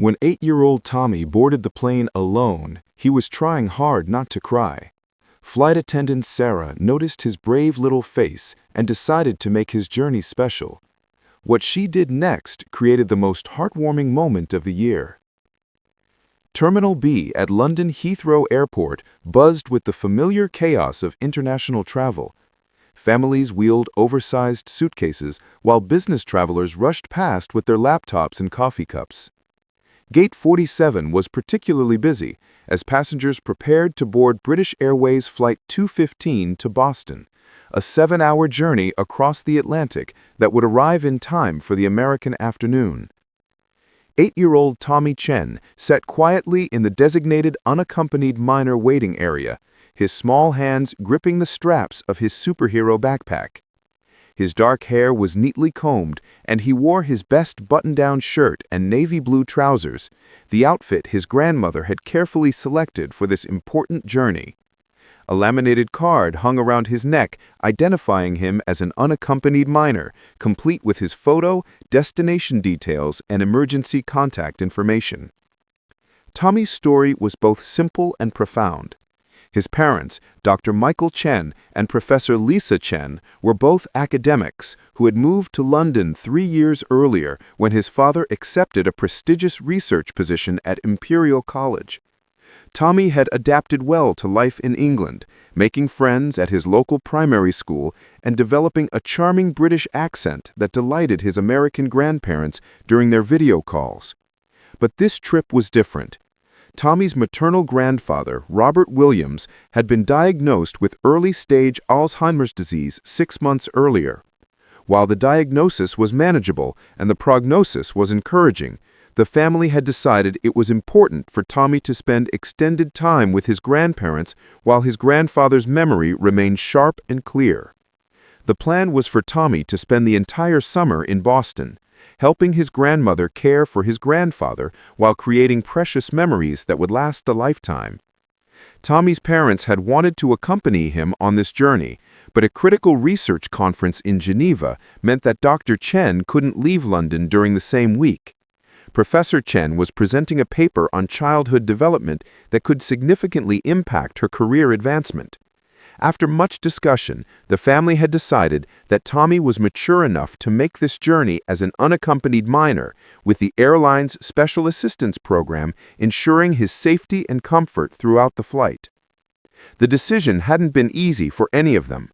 When 8-year-old Tommy boarded the plane alone, he was trying hard not to cry. Flight attendant Sarah noticed his brave little face and decided to make his journey special. What she did next created the most heartwarming moment of the year. Terminal B at London Heathrow Airport buzzed with the familiar chaos of international travel. Families wheeled oversized suitcases while business travelers rushed past with their laptops and coffee cups. Gate 47 was particularly busy as passengers prepared to board British Airways Flight 215 to Boston, a 7-hour journey across the Atlantic that would arrive in time for the American afternoon. 8-year-old Tommy Chen sat quietly in the designated unaccompanied minor waiting area, his small hands gripping the straps of his superhero backpack. His dark hair was neatly combed, and he wore his best button-down shirt and navy blue trousers, the outfit his grandmother had carefully selected for this important journey. A laminated card hung around his neck, identifying him as an unaccompanied minor, complete with his photo, destination details, and emergency contact information. Tommy's story was both simple and profound. His parents, Dr. Michael Chen and Professor Lisa Chen, were both academics who had moved to London 3 years earlier when his father accepted a prestigious research position at Imperial College. Tommy had adapted well to life in England, making friends at his local primary school and developing a charming British accent that delighted his American grandparents during their video calls. But this trip was different. Tommy's maternal grandfather, Robert Williams, had been diagnosed with early-stage Alzheimer's disease 6 months earlier. While the diagnosis was manageable and the prognosis was encouraging, the family had decided it was important for Tommy to spend extended time with his grandparents while his grandfather's memory remained sharp and clear. The plan was for Tommy to spend the entire summer in Boston, helping his grandmother care for his grandfather while creating precious memories that would last a lifetime. Tommy's parents had wanted to accompany him on this journey, but a critical research conference in Geneva meant that Dr. Chen couldn't leave London during the same week. Professor Chen was presenting a paper on childhood development that could significantly impact her career advancement. After much discussion, the family had decided that Tommy was mature enough to make this journey as an unaccompanied minor, with the airline's Special Assistance Program ensuring his safety and comfort throughout the flight. The decision hadn't been easy for any of them.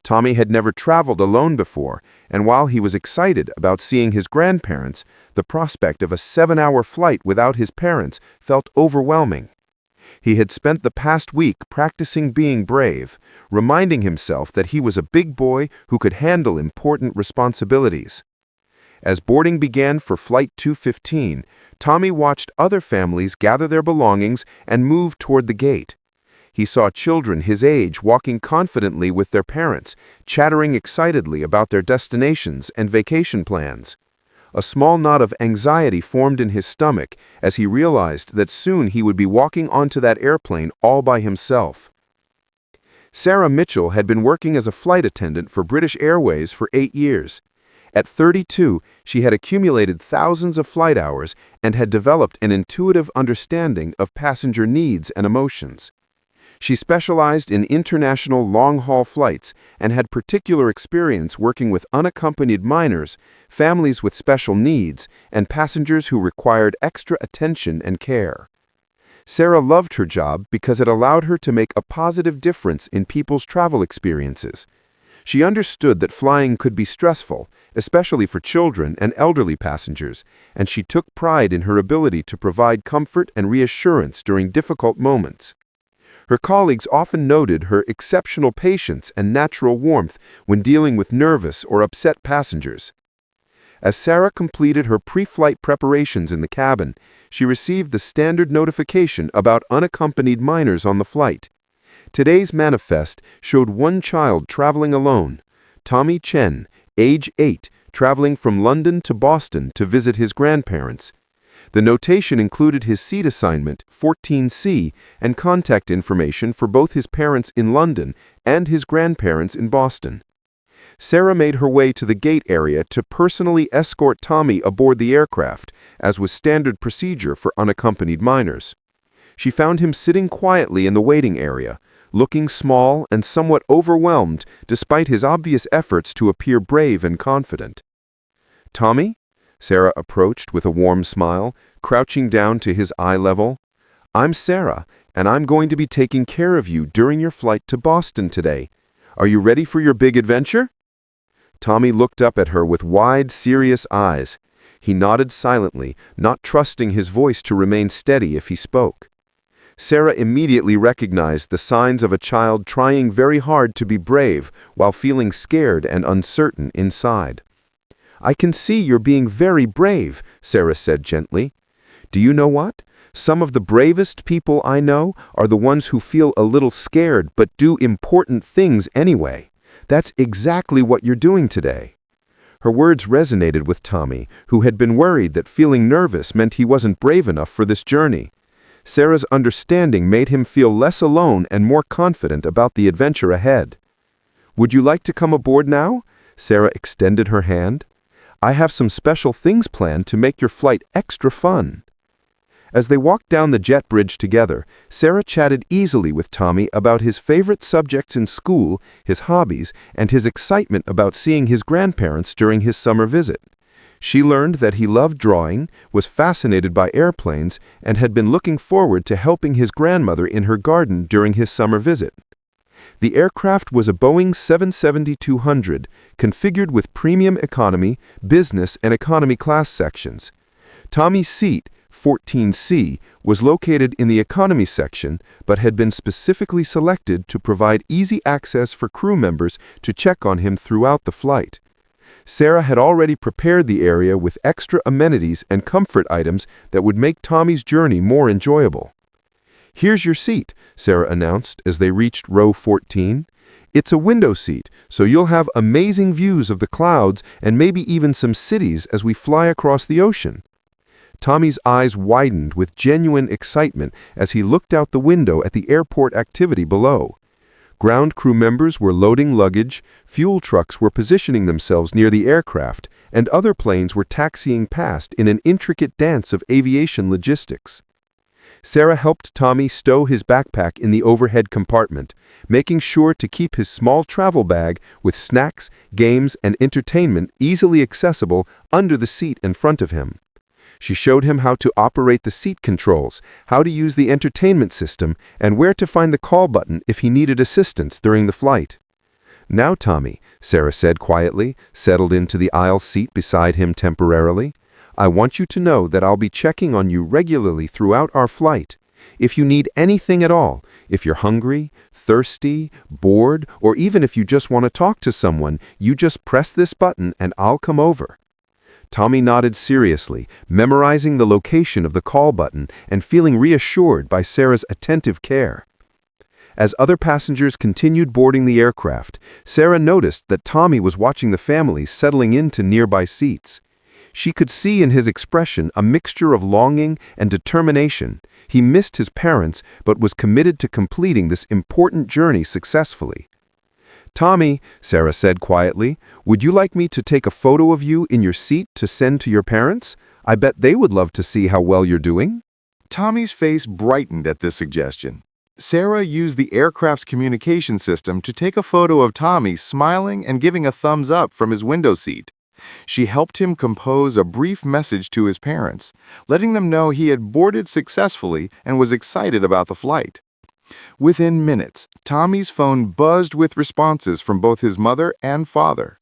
Tommy had never traveled alone before, and while he was excited about seeing his grandparents, the prospect of a 7-hour flight without his parents felt overwhelming. He had spent the past week practicing being brave, reminding himself that he was a big boy who could handle important responsibilities. As boarding began for Flight 215, Tommy watched other families gather their belongings and move toward the gate. He saw children his age walking confidently with their parents, chattering excitedly about their destinations and vacation plans. A small knot of anxiety formed in his stomach as he realized that soon he would be walking onto that airplane all by himself. Sarah Mitchell had been working as a flight attendant for British Airways for 8 years. At 32, she had accumulated thousands of flight hours and had developed an intuitive understanding of passenger needs and emotions. She specialized in international long-haul flights and had particular experience working with unaccompanied minors, families with special needs, and passengers who required extra attention and care. Sarah loved her job because it allowed her to make a positive difference in people's travel experiences. She understood that flying could be stressful, especially for children and elderly passengers, and she took pride in her ability to provide comfort and reassurance during difficult moments. Her colleagues often noted her exceptional patience and natural warmth when dealing with nervous or upset passengers. As Sarah completed her pre-flight preparations in the cabin, she received the standard notification about unaccompanied minors on the flight. Today's manifest showed one child traveling alone, Tommy Chen, age 8, traveling from London to Boston to visit his grandparents. The notation included his seat assignment, 14C, and contact information for both his parents in London and his grandparents in Boston. Sarah made her way to the gate area to personally escort Tommy aboard the aircraft, as was standard procedure for unaccompanied minors. She found him sitting quietly in the waiting area, looking small and somewhat overwhelmed despite his obvious efforts to appear brave and confident. "Tommy?" Sarah approached with a warm smile, crouching down to his eye level. "I'm Sarah, and I'm going to be taking care of you during your flight to Boston today. Are you ready for your big adventure?" Tommy looked up at her with wide, serious eyes. He nodded silently, not trusting his voice to remain steady if he spoke. Sarah immediately recognized the signs of a child trying very hard to be brave while feeling scared and uncertain inside. "I can see you're being very brave," Sarah said gently. "Do you know what? Some of the bravest people I know are the ones who feel a little scared but do important things anyway. That's exactly what you're doing today." Her words resonated with Tommy, who had been worried that feeling nervous meant he wasn't brave enough for this journey. Sarah's understanding made him feel less alone and more confident about the adventure ahead. "Would you like to come aboard now?" Sarah extended her hand. "I have some special things planned to make your flight extra fun." As they walked down the jet bridge together, Sarah chatted easily with Tommy about his favorite subjects in school, his hobbies, and his excitement about seeing his grandparents during his summer visit. She learned that he loved drawing, was fascinated by airplanes, and had been looking forward to helping his grandmother in her garden during his summer visit. The aircraft was a Boeing 770-200, configured with premium economy, business, and economy class sections. Tommy's seat, 14C, was located in the economy section, but had been specifically selected to provide easy access for crew members to check on him throughout the flight. Sarah had already prepared the area with extra amenities and comfort items that would make Tommy's journey more enjoyable. "Here's your seat," Sarah announced as they reached row 14. "It's a window seat, so you'll have amazing views of the clouds and maybe even some cities as we fly across the ocean." Tommy's eyes widened with genuine excitement as he looked out the window at the airport activity below. Ground crew members were loading luggage, fuel trucks were positioning themselves near the aircraft, and other planes were taxiing past in an intricate dance of aviation logistics. Sarah helped Tommy stow his backpack in the overhead compartment, making sure to keep his small travel bag with snacks, games, and entertainment easily accessible under the seat in front of him. She showed him how to operate the seat controls, how to use the entertainment system, and where to find the call button if he needed assistance during the flight. "Now, Tommy," Sarah said quietly, settled into the aisle seat beside him temporarily, "I want you to know that I'll be checking on you regularly throughout our flight. If you need anything at all, if you're hungry, thirsty, bored, or even if you just want to talk to someone, you just press this button and I'll come over." Tommy nodded seriously, memorizing the location of the call button and feeling reassured by Sarah's attentive care. As other passengers continued boarding the aircraft, Sarah noticed that Tommy was watching the families settling into nearby seats. She could see in his expression a mixture of longing and determination. He missed his parents, but was committed to completing this important journey successfully. "Tommy," Sarah said quietly, "would you like me to take a photo of you in your seat to send to your parents? I bet they would love to see how well you're doing." Tommy's face brightened at this suggestion. Sarah used the aircraft's communication system to take a photo of Tommy smiling and giving a thumbs up from his window seat. She helped him compose a brief message to his parents, letting them know he had boarded successfully and was excited about the flight. Within minutes, Tommy's phone buzzed with responses from both his mother and father.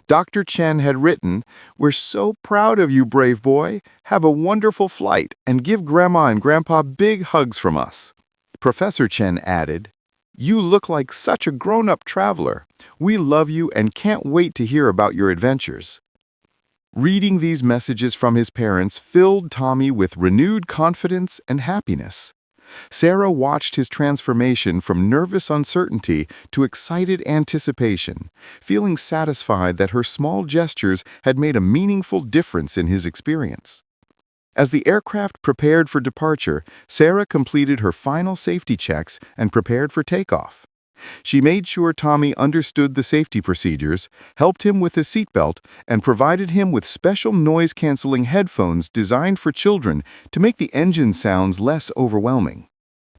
Dr. Chen had written, "We're so proud of you, brave boy. Have a wonderful flight and give Grandma and Grandpa big hugs from us." Professor Chen added, "You look like such a grown-up traveler. We love you and can't wait to hear about your adventures." Reading these messages from his parents filled Tommy with renewed confidence and happiness. Sarah watched his transformation from nervous uncertainty to excited anticipation, feeling satisfied that her small gestures had made a meaningful difference in his experience. As the aircraft prepared for departure, Sarah completed her final safety checks and prepared for takeoff. She made sure Tommy understood the safety procedures, helped him with his seatbelt, and provided him with special noise-canceling headphones designed for children to make the engine sounds less overwhelming.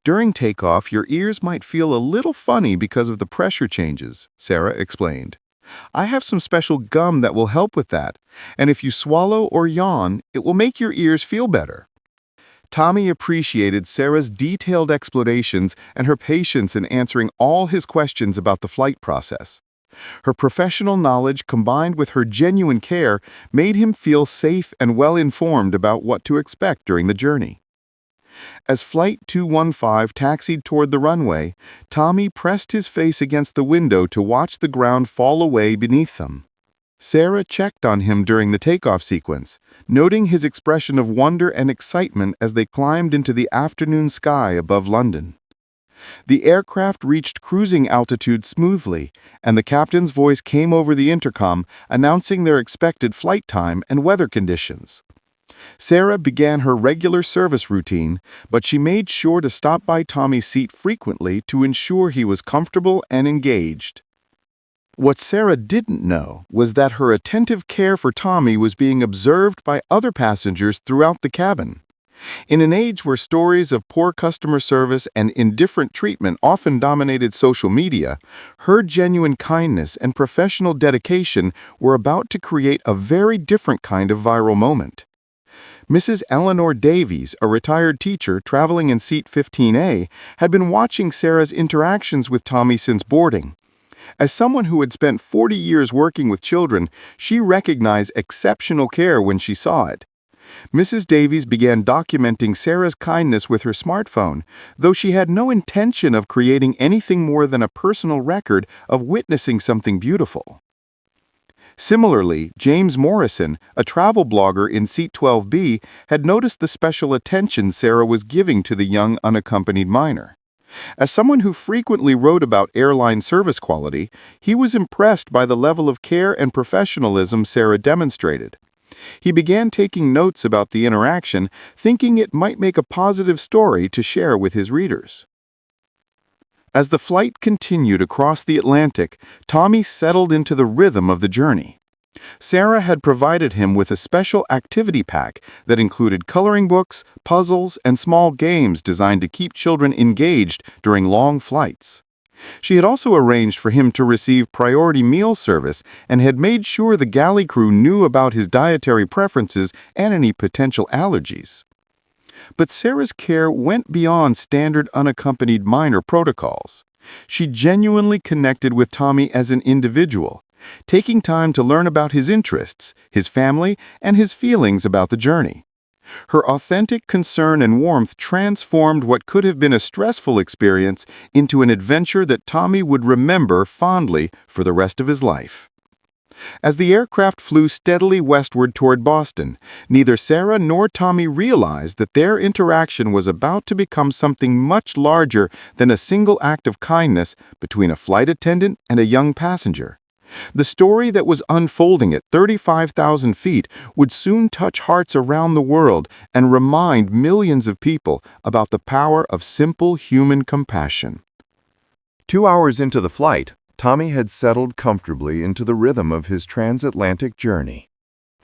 During takeoff, your ears might feel a little funny because of the pressure changes, Sarah explained. I have some special gum that will help with that, and if you swallow or yawn, it will make your ears feel better. Tommy appreciated Sarah's detailed explanations and her patience in answering all his questions about the flight process. Her professional knowledge combined with her genuine care made him feel safe and well-informed about what to expect during the journey. As Flight 215 taxied toward the runway, Tommy pressed his face against the window to watch the ground fall away beneath them. Sarah checked on him during the takeoff sequence, noting his expression of wonder and excitement as they climbed into the afternoon sky above London. The aircraft reached cruising altitude smoothly, and the captain's voice came over the intercom announcing their expected flight time and weather conditions. Sarah began her regular service routine, but she made sure to stop by Tommy's seat frequently to ensure he was comfortable and engaged. What Sarah didn't know was that her attentive care for Tommy was being observed by other passengers throughout the cabin. In an age where stories of poor customer service and indifferent treatment often dominated social media, her genuine kindness and professional dedication were about to create a very different kind of viral moment. Mrs. Eleanor Davies, a retired teacher traveling in seat 15A, had been watching Sarah's interactions with Tommy since boarding. As someone who had spent 40 years working with children, she recognized exceptional care when she saw it. Mrs. Davies began documenting Sarah's kindness with her smartphone, though she had no intention of creating anything more than a personal record of witnessing something beautiful. Similarly, James Morrison, a travel blogger in seat 12B, had noticed the special attention Sarah was giving to the young unaccompanied minor. As someone who frequently wrote about airline service quality, he was impressed by the level of care and professionalism Sarah demonstrated. He began taking notes about the interaction, thinking it might make a positive story to share with his readers. As the flight continued across the Atlantic, Tommy settled into the rhythm of the journey. Sarah had provided him with a special activity pack that included coloring books, puzzles, and small games designed to keep children engaged during long flights. She had also arranged for him to receive priority meal service and had made sure the galley crew knew about his dietary preferences and any potential allergies. But Sarah's care went beyond standard unaccompanied minor protocols. She genuinely connected with Tommy as an individual, taking time to learn about his interests, his family, and his feelings about the journey. Her authentic concern and warmth transformed what could have been a stressful experience into an adventure that Tommy would remember fondly for the rest of his life. As the aircraft flew steadily westward toward Boston, neither Sarah nor Tommy realized that their interaction was about to become something much larger than a single act of kindness between a flight attendant and a young passenger. The story that was unfolding at 35,000 feet would soon touch hearts around the world and remind millions of people about the power of simple human compassion. 2 hours into the flight, Tommy had settled comfortably into the rhythm of his transatlantic journey.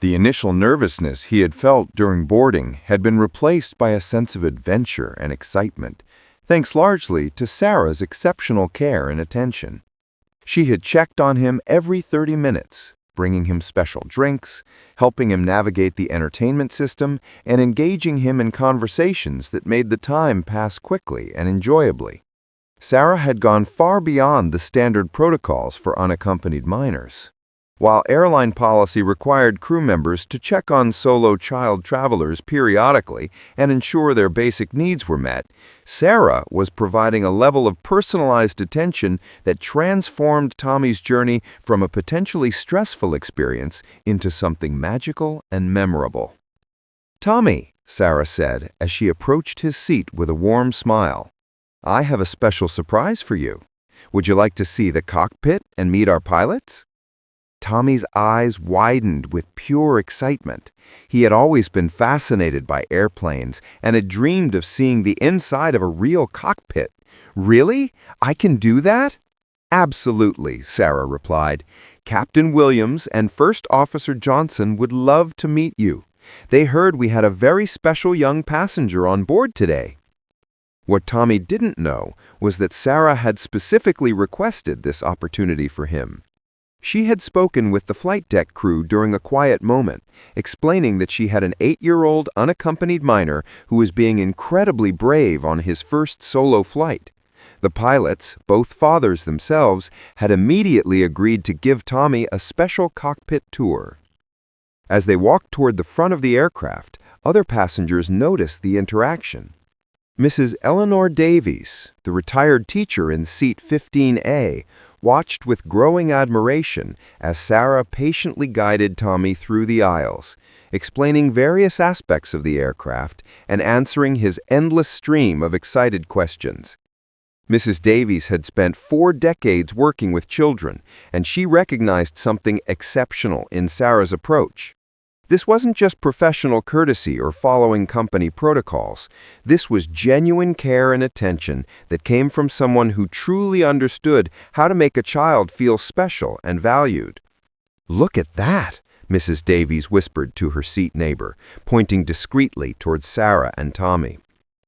The initial nervousness he had felt during boarding had been replaced by a sense of adventure and excitement, thanks largely to Sarah's exceptional care and attention. She had checked on him every 30 minutes, bringing him special drinks, helping him navigate the entertainment system, and engaging him in conversations that made the time pass quickly and enjoyably. Sarah had gone far beyond the standard protocols for unaccompanied minors. While airline policy required crew members to check on solo child travelers periodically and ensure their basic needs were met, Sarah was providing a level of personalized attention that transformed Tommy's journey from a potentially stressful experience into something magical and memorable. "Tommy," Sarah said as she approached his seat with a warm smile, "I have a special surprise for you. Would you like to see the cockpit and meet our pilots?" Tommy's eyes widened with pure excitement. He had always been fascinated by airplanes and had dreamed of seeing the inside of a real cockpit. "Really? I can do that?" Absolutely, Sarah replied. Captain Williams and First Officer Johnson would love to meet you. They heard we had a very special young passenger on board today. What Tommy didn't know was that Sarah had specifically requested this opportunity for him. She had spoken with the flight deck crew during a quiet moment, explaining that she had an 8-year-old unaccompanied minor who was being incredibly brave on his first solo flight. The pilots, both fathers themselves, had immediately agreed to give Tommy a special cockpit tour. As they walked toward the front of the aircraft, other passengers noticed the interaction. Mrs. Eleanor Davies, the retired teacher in seat 15A, watched with growing admiration as Sarah patiently guided Tommy through the aisles, explaining various aspects of the aircraft and answering his endless stream of excited questions. Mrs. Davies had spent 4 decades working with children, and she recognized something exceptional in Sarah's approach. This wasn't just professional courtesy or following company protocols. This was genuine care and attention that came from someone who truly understood how to make a child feel special and valued. "Look at that," Mrs. Davies whispered to her seat neighbor, pointing discreetly towards Sarah and Tommy.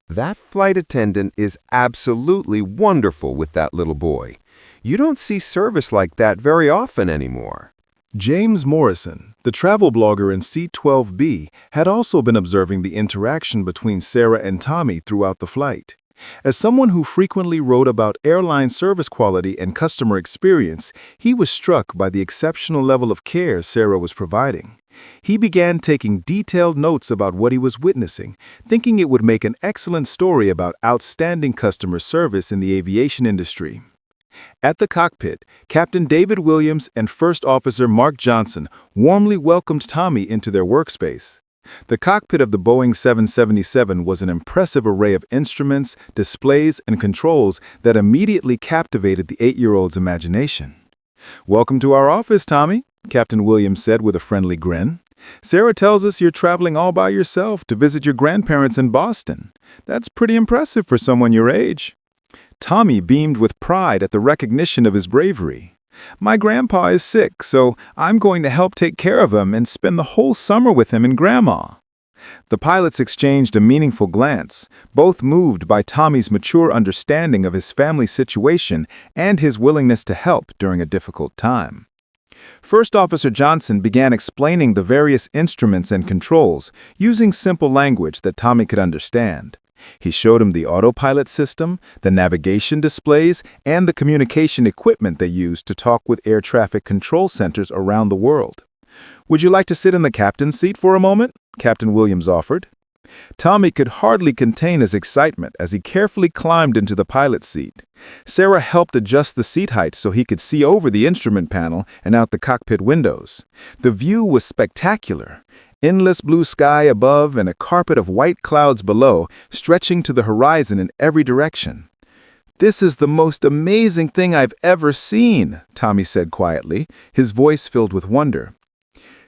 "That flight attendant is absolutely wonderful with that little boy. You don't see service like that very often anymore." James Morrison, the travel blogger in seat 12B, had also been observing the interaction between Sarah and Tommy throughout the flight. As someone who frequently wrote about airline service quality and customer experience, he was struck by the exceptional level of care Sarah was providing. He began taking detailed notes about what he was witnessing, thinking it would make an excellent story about outstanding customer service in the aviation industry. At the cockpit, Captain David Williams and First Officer Mark Johnson warmly welcomed Tommy into their workspace. The cockpit of the Boeing 777 was an impressive array of instruments, displays, and controls that immediately captivated the 8-year-old's imagination. "Welcome to our office, Tommy," Captain Williams said with a friendly grin. "Sarah tells us you're traveling all by yourself to visit your grandparents in Boston. That's pretty impressive for someone your age." Tommy beamed with pride at the recognition of his bravery. "My grandpa is sick, so I'm going to help take care of him and spend the whole summer with him and Grandma." The pilots exchanged a meaningful glance, both moved by Tommy's mature understanding of his family's situation and his willingness to help during a difficult time. First Officer Johnson began explaining the various instruments and controls, using simple language that Tommy could understand. He showed him the autopilot system, the navigation displays, and the communication equipment they use to talk with air traffic control centers around the world. "Would you like to sit in the captain's seat for a moment?" Captain Williams offered. Tommy could hardly contain his excitement as he carefully climbed into the pilot's seat. Sarah helped adjust the seat height so he could see over the instrument panel and out the cockpit windows. The view was spectacular. Endless blue sky above and a carpet of white clouds below, stretching to the horizon in every direction. "This is the most amazing thing I've ever seen," Tommy said quietly, his voice filled with wonder.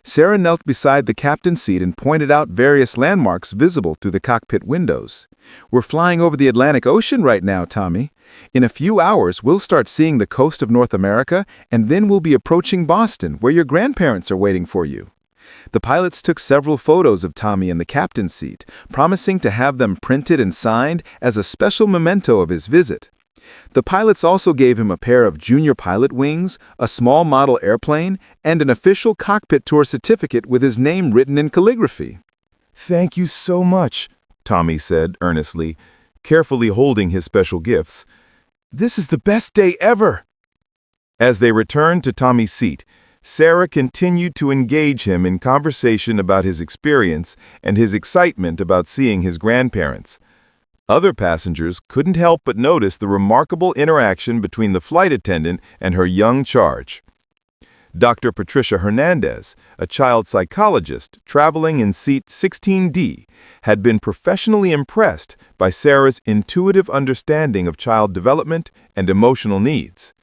Sarah knelt beside the captain's seat and pointed out various landmarks visible through the cockpit windows. "We're flying over the Atlantic Ocean right now, Tommy. In a few hours, we'll start seeing the coast of North America, and then we'll be approaching Boston, where your grandparents are waiting for you." The pilots took several photos of Tommy in the captain's seat, promising to have them printed and signed as a special memento of his visit. The pilots also gave him a pair of junior pilot wings, a small model airplane, and an official cockpit tour certificate with his name written in calligraphy. "Thank you so much," Tommy said earnestly, carefully holding his special gifts. "This is the best day ever." As they returned to Tommy's seat, Sarah continued to engage him in conversation about his experience and his excitement about seeing his grandparents. Other passengers couldn't help but notice the remarkable interaction between the flight attendant and her young charge. Dr. Patricia Hernandez, a child psychologist traveling in seat 16D, had been professionally impressed by Sarah's intuitive understanding of child development and emotional needs.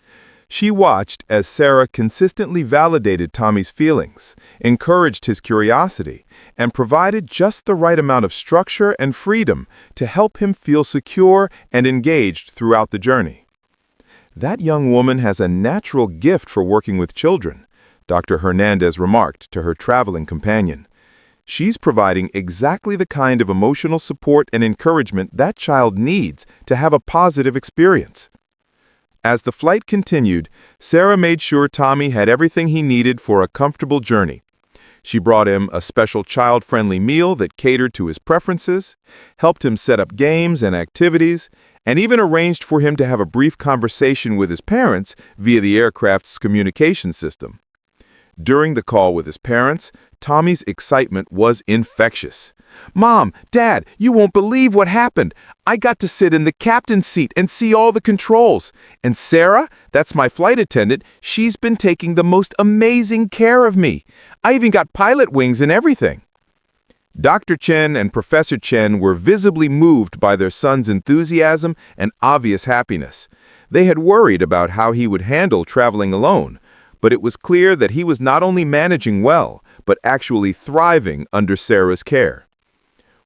She watched as Sarah consistently validated Tommy's feelings, encouraged his curiosity, and provided just the right amount of structure and freedom to help him feel secure and engaged throughout the journey. That young woman has a natural gift for working with children, Dr. Hernandez remarked to her traveling companion. She's providing exactly the kind of emotional support and encouragement that child needs to have a positive experience. As the flight continued, Sarah made sure Tommy had everything he needed for a comfortable journey. She brought him a special child-friendly meal that catered to his preferences, helped him set up games and activities, and even arranged for him to have a brief conversation with his parents via the aircraft's communication system. During the call with his parents, Tommy's excitement was infectious. "Mom, Dad, you won't believe what happened. I got to sit in the captain's seat and see all the controls. And Sarah, that's my flight attendant, she's been taking the most amazing care of me. I even got pilot wings and everything." Dr. Chen and Professor Chen were visibly moved by their son's enthusiasm and obvious happiness. They had worried about how he would handle traveling alone, but it was clear that he was not only managing well, but actually thriving under Sarah's care.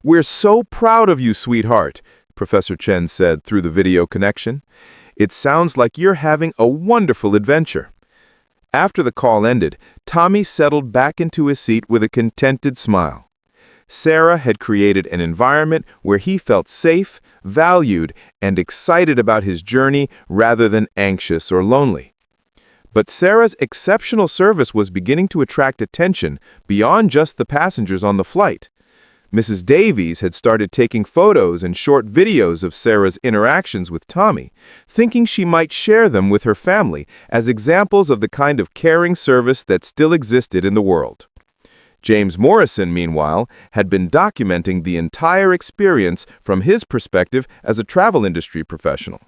"We're so proud of you, sweetheart," Professor Chen said through the video connection. "It sounds like you're having a wonderful adventure." After the call ended, Tommy settled back into his seat with a contented smile. Sarah had created an environment where he felt safe, valued, and excited about his journey rather than anxious or lonely. But Sarah's exceptional service was beginning to attract attention beyond just the passengers on the flight. Mrs. Davies had started taking photos and short videos of Sarah's interactions with Tommy, thinking she might share them with her family as examples of the kind of caring service that still existed in the world. James Morrison, meanwhile, had been documenting the entire experience from his perspective as a travel industry professional.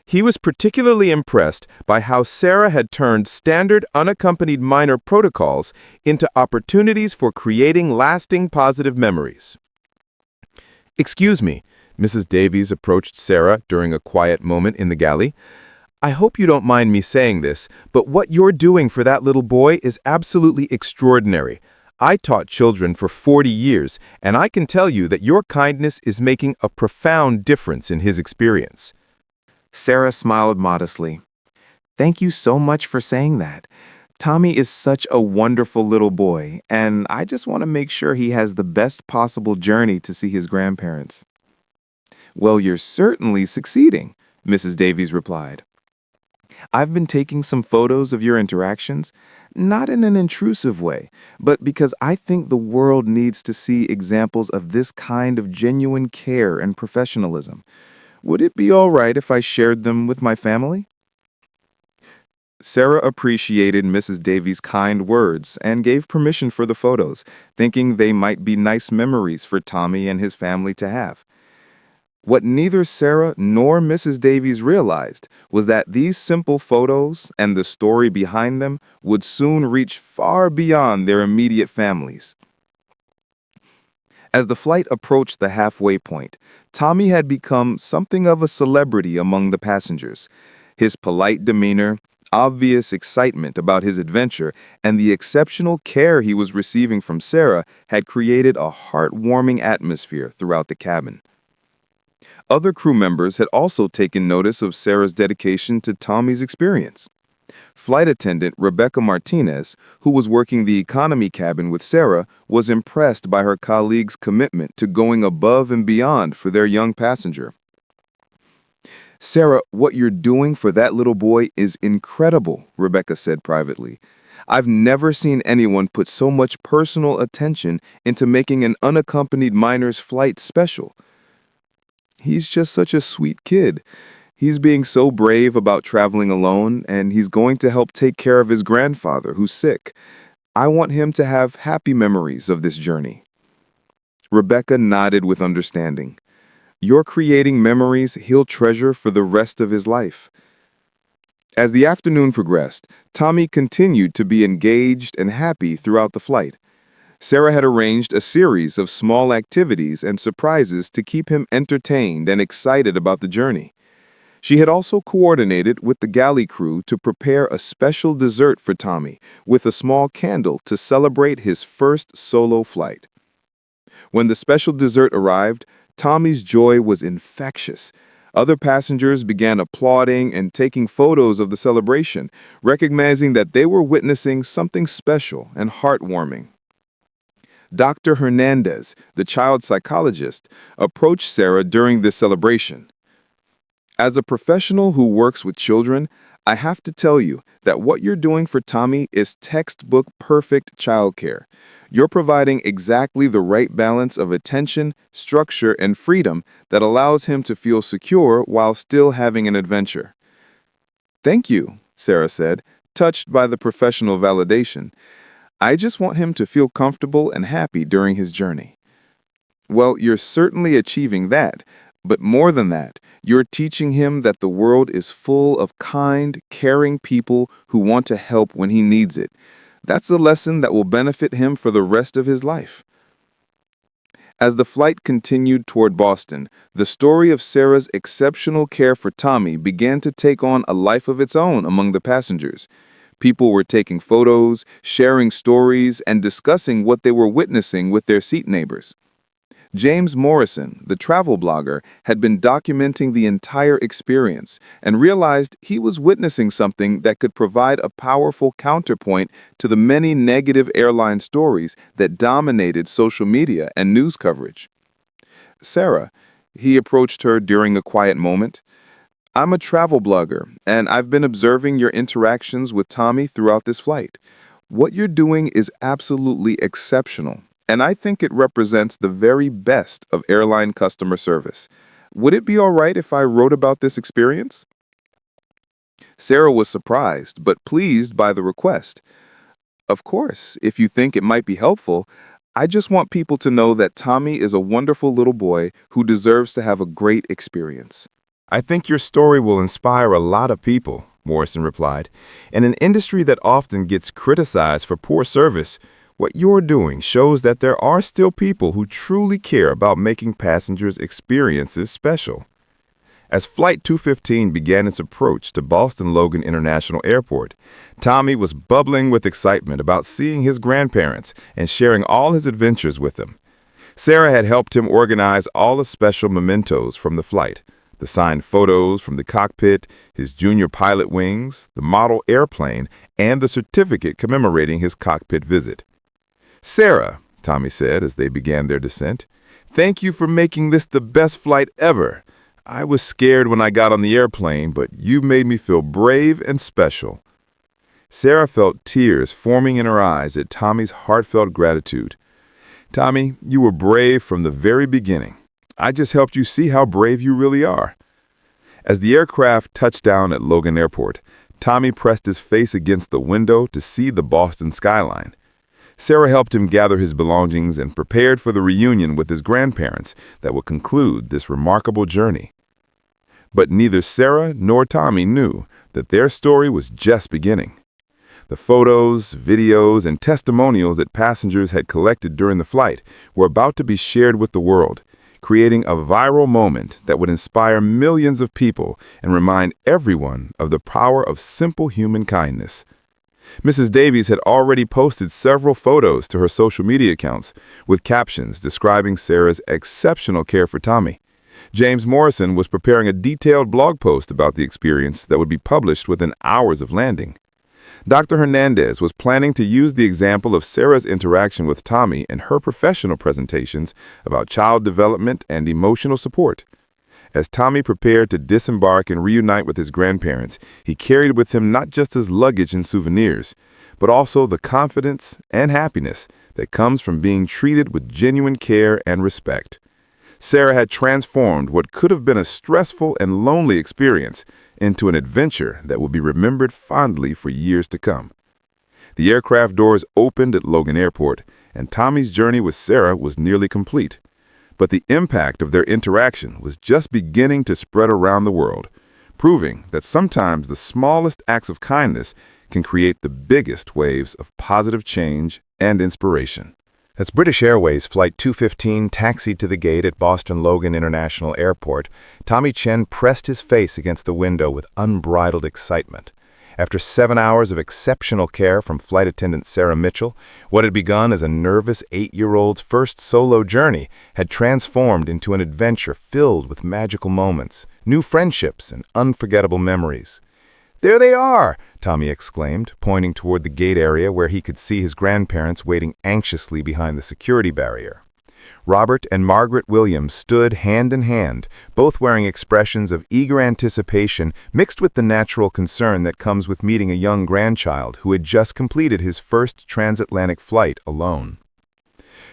He was particularly impressed by how Sarah had turned standard unaccompanied minor protocols into opportunities for creating lasting positive memories. "Excuse me," Mrs. Davies approached Sarah during a quiet moment in the galley. "I hope you don't mind me saying this, but what you're doing for that little boy is absolutely extraordinary. I taught children for 40 years, and I can tell you that your kindness is making a profound difference in his experience." Sarah smiled modestly. "Thank you so much for saying that. Tommy is such a wonderful little boy, and I just want to make sure he has the best possible journey to see his grandparents." "Well, you're certainly succeeding," Mrs. Davies replied. "I've been taking some photos of your interactions, not in an intrusive way, but because I think the world needs to see examples of this kind of genuine care and professionalism. Would it be all right if I shared them with my family?" Sarah appreciated Mrs. Davies' kind words and gave permission for the photos, thinking they might be nice memories for Tommy and his family to have. What neither Sarah nor Mrs. Davies realized was that these simple photos and the story behind them would soon reach far beyond their immediate families. As the flight approached the halfway point, Tommy had become something of a celebrity among the passengers. His polite demeanor, obvious excitement about his adventure, and the exceptional care he was receiving from Sarah had created a heartwarming atmosphere throughout the cabin. Other crew members had also taken notice of Sarah's dedication to Tommy's experience. Flight attendant Rebecca Martinez, who was working the economy cabin with Sarah, was impressed by her colleagues' commitment to going above and beyond for their young passenger. "Sarah, what you're doing for that little boy is incredible," Rebecca said privately. "I've never seen anyone put so much personal attention into making an unaccompanied minor's flight special. He's just such a sweet kid. He's being so brave about traveling alone, and he's going to help take care of his grandfather, who's sick. I want him to have happy memories of this journey." Rebecca nodded with understanding. "You're creating memories he'll treasure for the rest of his life." As the afternoon progressed, Tommy continued to be engaged and happy throughout the flight. Sarah had arranged a series of small activities and surprises to keep him entertained and excited about the journey. She had also coordinated with the galley crew to prepare a special dessert for Tommy with a small candle to celebrate his first solo flight. When the special dessert arrived, Tommy's joy was infectious. Other passengers began applauding and taking photos of the celebration, recognizing that they were witnessing something special and heartwarming. Dr. Hernandez, the child psychologist, approached Sarah during this celebration. As a professional who works with children, I have to tell you that what you're doing for Tommy is textbook perfect childcare. You're providing exactly the right balance of attention, structure, and freedom that allows him to feel secure while still having an adventure. Thank you, Sarah said, touched by the professional validation. I just want him to feel comfortable and happy during his journey. Well, you're certainly achieving that, but more than that, you're teaching him that the world is full of kind, caring people who want to help when he needs it. That's a lesson that will benefit him for the rest of his life. As the flight continued toward Boston, the story of Sarah's exceptional care for Tommy began to take on a life of its own among the passengers. People were taking photos, sharing stories, and discussing what they were witnessing with their seat neighbors. James Morrison, the travel blogger, had been documenting the entire experience and realized he was witnessing something that could provide a powerful counterpoint to the many negative airline stories that dominated social media and news coverage. Sarah, he approached her during a quiet moment. I'm a travel blogger, and I've been observing your interactions with Tommy throughout this flight. What you're doing is absolutely exceptional, and I think it represents the very best of airline customer service. Would it be all right if I wrote about this experience? Sarah was surprised, but pleased by the request. Of course, if you think it might be helpful, I just want people to know that Tommy is a wonderful little boy who deserves to have a great experience. I think your story will inspire a lot of people, Morrison replied. In an industry that often gets criticized for poor service, what you're doing shows that there are still people who truly care about making passengers' experiences special. As Flight 215 began its approach to Boston Logan International Airport, Tommy was bubbling with excitement about seeing his grandparents and sharing all his adventures with them. Sarah had helped him organize all the special mementos from the flight, the signed photos from the cockpit, his junior pilot wings, the model airplane, and the certificate commemorating his cockpit visit. Sarah, Tommy said as they began their descent, thank you for making this the best flight ever. I was scared when I got on the airplane, but you made me feel brave and special. Sarah felt tears forming in her eyes at Tommy's heartfelt gratitude. Tommy, you were brave from the very beginning. I just helped you see how brave you really are. As the aircraft touched down at Logan Airport, Tommy pressed his face against the window to see the Boston skyline. Sarah helped him gather his belongings and prepared for the reunion with his grandparents that would conclude this remarkable journey. But neither Sarah nor Tommy knew that their story was just beginning. The photos, videos, and testimonials that passengers had collected during the flight were about to be shared with the world, creating a viral moment that would inspire millions of people and remind everyone of the power of simple human kindness. Mrs. Davies had already posted several photos to her social media accounts with captions describing Sarah's exceptional care for Tommy. James Morrison was preparing a detailed blog post about the experience that would be published within hours of landing. Dr. Hernandez was planning to use the example of Sarah's interaction with Tommy in her professional presentations about child development and emotional support. As Tommy prepared to disembark and reunite with his grandparents, he carried with him not just his luggage and souvenirs, but also the confidence and happiness that comes from being treated with genuine care and respect. Sarah had transformed what could have been a stressful and lonely experience into an adventure that will be remembered fondly for years to come. The aircraft doors opened at Logan Airport, and Tommy's journey with Sarah was nearly complete. But the impact of their interaction was just beginning to spread around the world, proving that sometimes the smallest acts of kindness can create the biggest waves of positive change and inspiration. As British Airways Flight 215 taxied to the gate at Boston Logan International Airport, Tommy Chen pressed his face against the window with unbridled excitement. After 7 hours of exceptional care from flight attendant Sarah Mitchell, what had begun as a nervous 8-year-old's first solo journey had transformed into an adventure filled with magical moments, new friendships, and unforgettable memories. "There they are!" Tommy exclaimed, pointing toward the gate area where he could see his grandparents waiting anxiously behind the security barrier. Robert and Margaret Williams stood hand in hand, both wearing expressions of eager anticipation mixed with the natural concern that comes with meeting a young grandchild who had just completed his first transatlantic flight alone.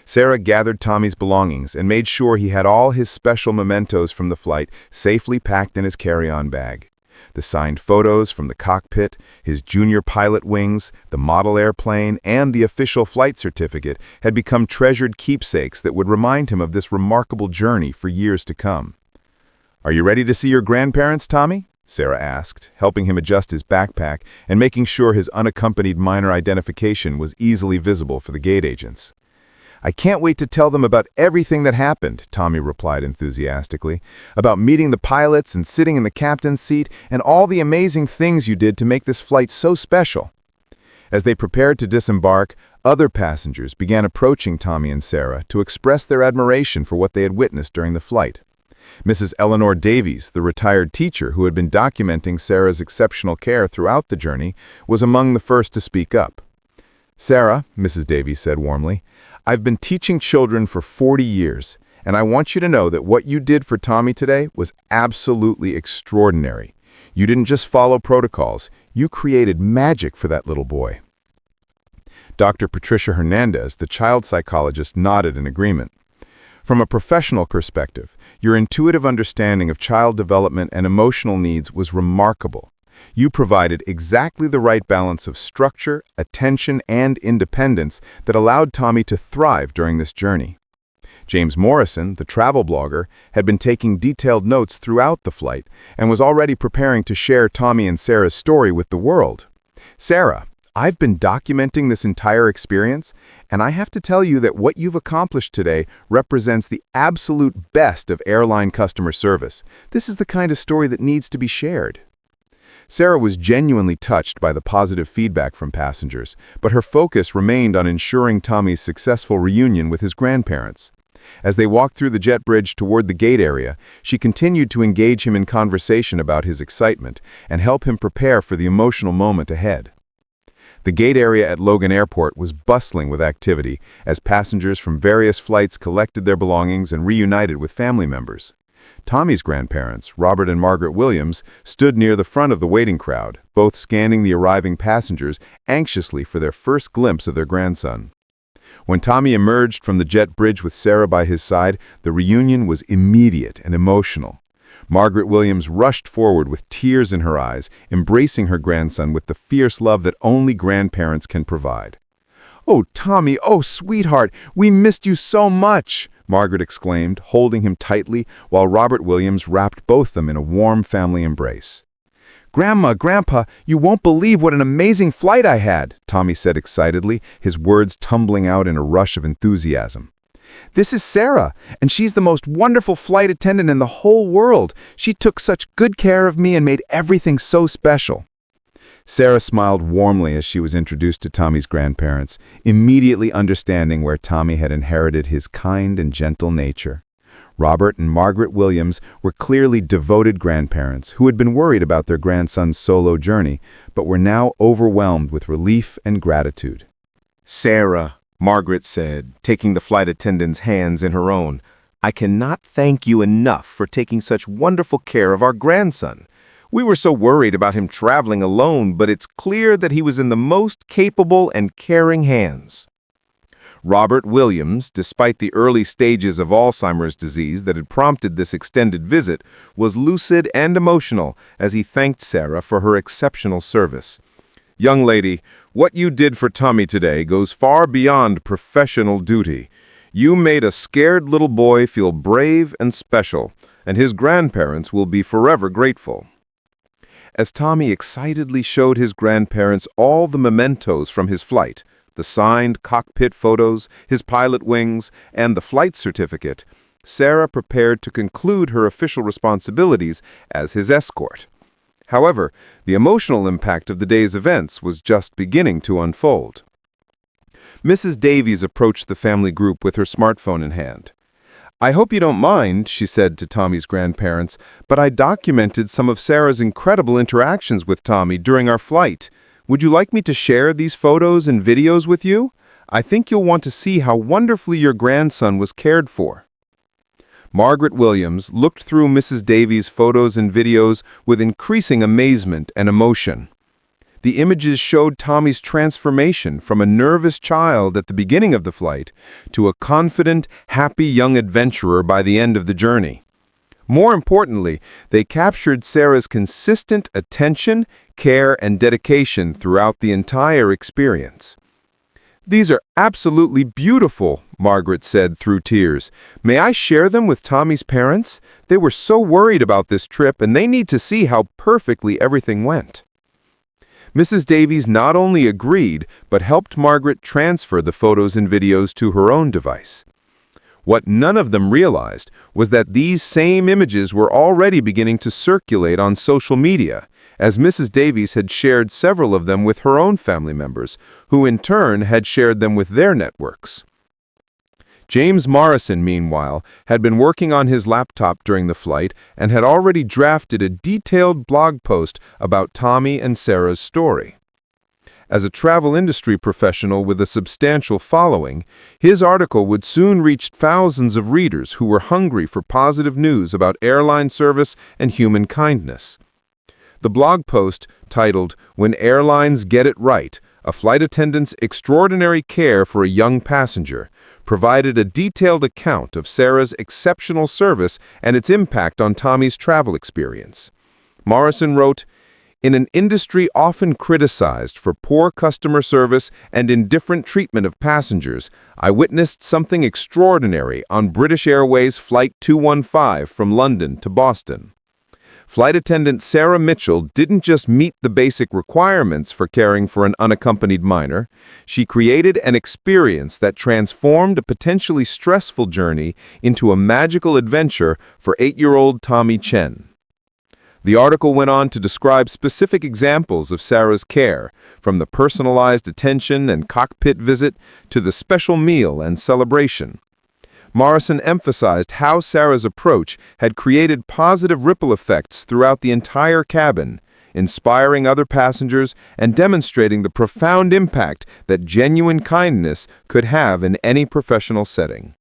Sarah gathered Tommy's belongings and made sure he had all his special mementos from the flight safely packed in his carry-on bag. The signed photos from the cockpit, his junior pilot wings, the model airplane, and the official flight certificate had become treasured keepsakes that would remind him of this remarkable journey for years to come. "Are you ready to see your grandparents, Tommy?" Sarah asked, helping him adjust his backpack and making sure his unaccompanied minor identification was easily visible for the gate agents. "I can't wait to tell them about everything that happened," Tommy replied enthusiastically, "about meeting the pilots and sitting in the captain's seat and all the amazing things you did to make this flight so special." As they prepared to disembark, other passengers began approaching Tommy and Sarah to express their admiration for what they had witnessed during the flight. Mrs. Eleanor Davies, the retired teacher who had been documenting Sarah's exceptional care throughout the journey, was among the first to speak up. "Sarah," Mrs. Davies said warmly, "I've been teaching children for 40 years, and I want you to know that what you did for Tommy today was absolutely extraordinary. You didn't just follow protocols, you created magic for that little boy." Dr. Patricia Hernandez, the child psychologist, nodded in agreement. "From a professional perspective, your intuitive understanding of child development and emotional needs was remarkable. You provided exactly the right balance of structure, attention, and independence that allowed Tommy to thrive during this journey." James Morrison, the travel blogger, had been taking detailed notes throughout the flight and was already preparing to share Tommy and Sarah's story with the world. "Sarah, I've been documenting this entire experience, and I have to tell you that what you've accomplished today represents the absolute best of airline customer service. This is the kind of story that needs to be shared." Sarah was genuinely touched by the positive feedback from passengers, but her focus remained on ensuring Tommy's successful reunion with his grandparents. As they walked through the jet bridge toward the gate area, she continued to engage him in conversation about his excitement and help him prepare for the emotional moment ahead. The gate area at Logan Airport was bustling with activity as passengers from various flights collected their belongings and reunited with family members. Tommy's grandparents, Robert and Margaret Williams, stood near the front of the waiting crowd, both scanning the arriving passengers anxiously for their first glimpse of their grandson. When Tommy emerged from the jet bridge with Sarah by his side, the reunion was immediate and emotional. Margaret Williams rushed forward with tears in her eyes, embracing her grandson with the fierce love that only grandparents can provide. "Oh, Tommy, oh, sweetheart, we missed you so much!" Margaret exclaimed, holding him tightly while Robert Williams wrapped both them in a warm family embrace. "Grandma, Grandpa, you won't believe what an amazing flight I had," Tommy said excitedly, his words tumbling out in a rush of enthusiasm. "This is Sarah, and she's the most wonderful flight attendant in the whole world. She took such good care of me and made everything so special." Sarah smiled warmly as she was introduced to Tommy's grandparents, immediately understanding where Tommy had inherited his kind and gentle nature. Robert and Margaret Williams were clearly devoted grandparents who had been worried about their grandson's solo journey, but were now overwhelmed with relief and gratitude. "Sarah," Margaret said, taking the flight attendant's hands in her own, "I cannot thank you enough for taking such wonderful care of our grandson. We were so worried about him traveling alone, but it's clear that he was in the most capable and caring hands." Robert Williams, despite the early stages of Alzheimer's disease that had prompted this extended visit, was lucid and emotional as he thanked Sarah for her exceptional service. "Young lady, what you did for Tommy today goes far beyond professional duty. You made a scared little boy feel brave and special, and his grandparents will be forever grateful." As Tommy excitedly showed his grandparents all the mementos from his flight, the signed cockpit photos, his pilot wings, and the flight certificate, Sarah prepared to conclude her official responsibilities as his escort. However, the emotional impact of the day's events was just beginning to unfold. Mrs. Davies approached the family group with her smartphone in hand. "I hope you don't mind," she said to Tommy's grandparents, "but I documented some of Sarah's incredible interactions with Tommy during our flight. Would you like me to share these photos and videos with you? I think you'll want to see how wonderfully your grandson was cared for." Margaret Williams looked through Mrs. Davies' photos and videos with increasing amazement and emotion. The images showed Tommy's transformation from a nervous child at the beginning of the flight to a confident, happy young adventurer by the end of the journey. More importantly, they captured Sarah's consistent attention, care, and dedication throughout the entire experience. "These are absolutely beautiful," Margaret said through tears. "May I share them with Tommy's parents? They were so worried about this trip, and they need to see how perfectly everything went." Mrs. Davies not only agreed, but helped Margaret transfer the photos and videos to her own device. What none of them realized was that these same images were already beginning to circulate on social media, as Mrs. Davies had shared several of them with her own family members, who in turn had shared them with their networks. James Morrison, meanwhile, had been working on his laptop during the flight and had already drafted a detailed blog post about Tommy and Sarah's story. As a travel industry professional with a substantial following, his article would soon reach thousands of readers who were hungry for positive news about airline service and human kindness. The blog post, titled "When Airlines Get It Right, A Flight Attendant's Extraordinary Care for a Young Passenger," provided a detailed account of Sarah's exceptional service and its impact on Tommy's travel experience. Morrison wrote, "In an industry often criticized for poor customer service and indifferent treatment of passengers, I witnessed something extraordinary on British Airways Flight 215 from London to Boston. Flight attendant Sarah Mitchell didn't just meet the basic requirements for caring for an unaccompanied minor, she created an experience that transformed a potentially stressful journey into a magical adventure for 8-year-old Tommy Chen." The article went on to describe specific examples of Sarah's care, from the personalized attention and cockpit visit to the special meal and celebration. Morrison emphasized how Sarah's approach had created positive ripple effects throughout the entire cabin, inspiring other passengers and demonstrating the profound impact that genuine kindness could have in any professional setting.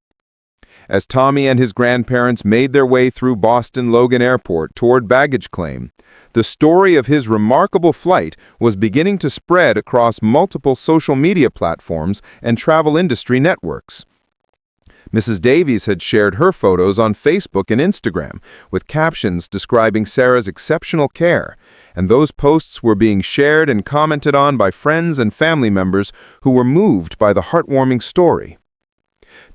As Tommy and his grandparents made their way through Boston Logan Airport toward baggage claim, the story of his remarkable flight was beginning to spread across multiple social media platforms and travel industry networks. Mrs. Davies had shared her photos on Facebook and Instagram, with captions describing Sarah's exceptional care, and those posts were being shared and commented on by friends and family members who were moved by the heartwarming story.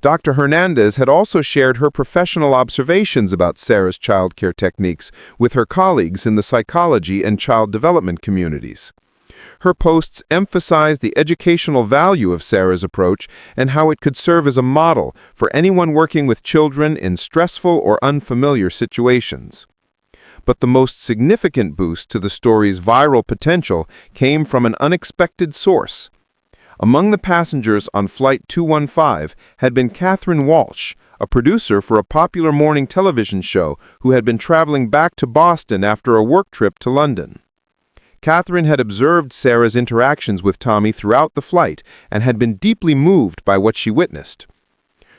Dr. Hernandez had also shared her professional observations about Sarah's childcare techniques with her colleagues in the psychology and child development communities. Her posts emphasized the educational value of Sarah's approach and how it could serve as a model for anyone working with children in stressful or unfamiliar situations. But the most significant boost to the story's viral potential came from an unexpected source. Among the passengers on Flight 215 had been Catherine Walsh, a producer for a popular morning television show who had been traveling back to Boston after a work trip to London. Catherine had observed Sarah's interactions with Tommy throughout the flight and had been deeply moved by what she witnessed.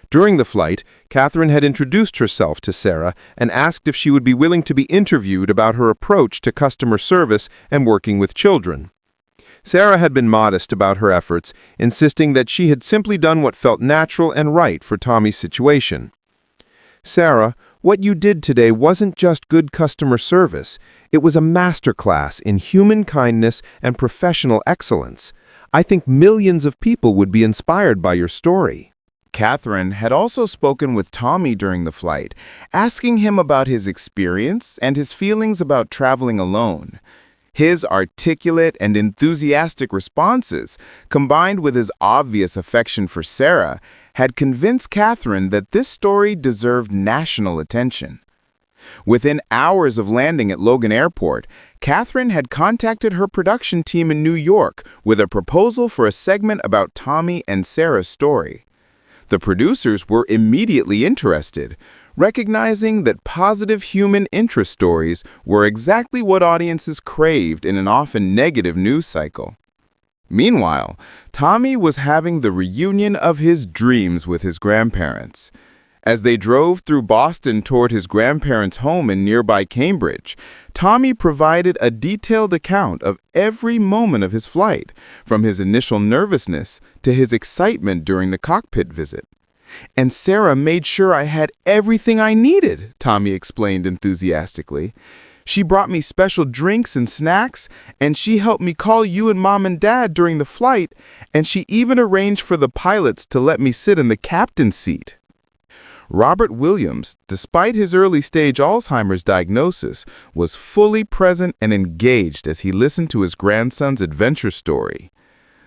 During the flight, Catherine had introduced herself to Sarah and asked if she would be willing to be interviewed about her approach to customer service and working with children. Sarah had been modest about her efforts, insisting that she had simply done what felt natural and right for Tommy's situation. "Sarah, what you did today wasn't just good customer service. It was a masterclass in human kindness and professional excellence. I think millions of people would be inspired by your story." Catherine had also spoken with Tommy during the flight, asking him about his experience and his feelings about traveling alone. His articulate and enthusiastic responses, combined with his obvious affection for Sarah, had convinced Catherine that this story deserved national attention. Within hours of landing at Logan Airport, Catherine had contacted her production team in New York with a proposal for a segment about Tommy and Sarah's story. The producers were immediately interested, recognizing that positive human interest stories were exactly what audiences craved in an often negative news cycle. Meanwhile, Tommy was having the reunion of his dreams with his grandparents. As they drove through Boston toward his grandparents' home in nearby Cambridge, Tommy provided a detailed account of every moment of his flight, from his initial nervousness to his excitement during the cockpit visit. "And Sarah made sure I had everything I needed," Tommy explained enthusiastically. "She brought me special drinks and snacks, and she helped me call you and Mom and Dad during the flight, and she even arranged for the pilots to let me sit in the captain's seat." Robert Williams, despite his early-stage Alzheimer's diagnosis, was fully present and engaged as he listened to his grandson's adventure story.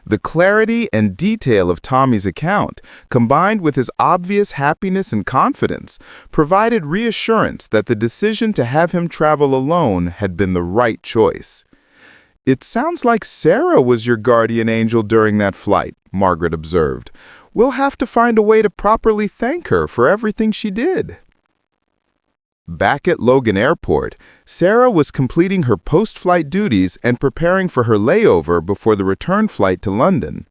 The clarity and detail of Tommy's account, combined with his obvious happiness and confidence, provided reassurance that the decision to have him travel alone had been the right choice. "It sounds like Sarah was your guardian angel during that flight," Margaret observed. "We'll have to find a way to properly thank her for everything she did." Back at Logan Airport, Sarah was completing her post-flight duties and preparing for her layover before the return flight to London.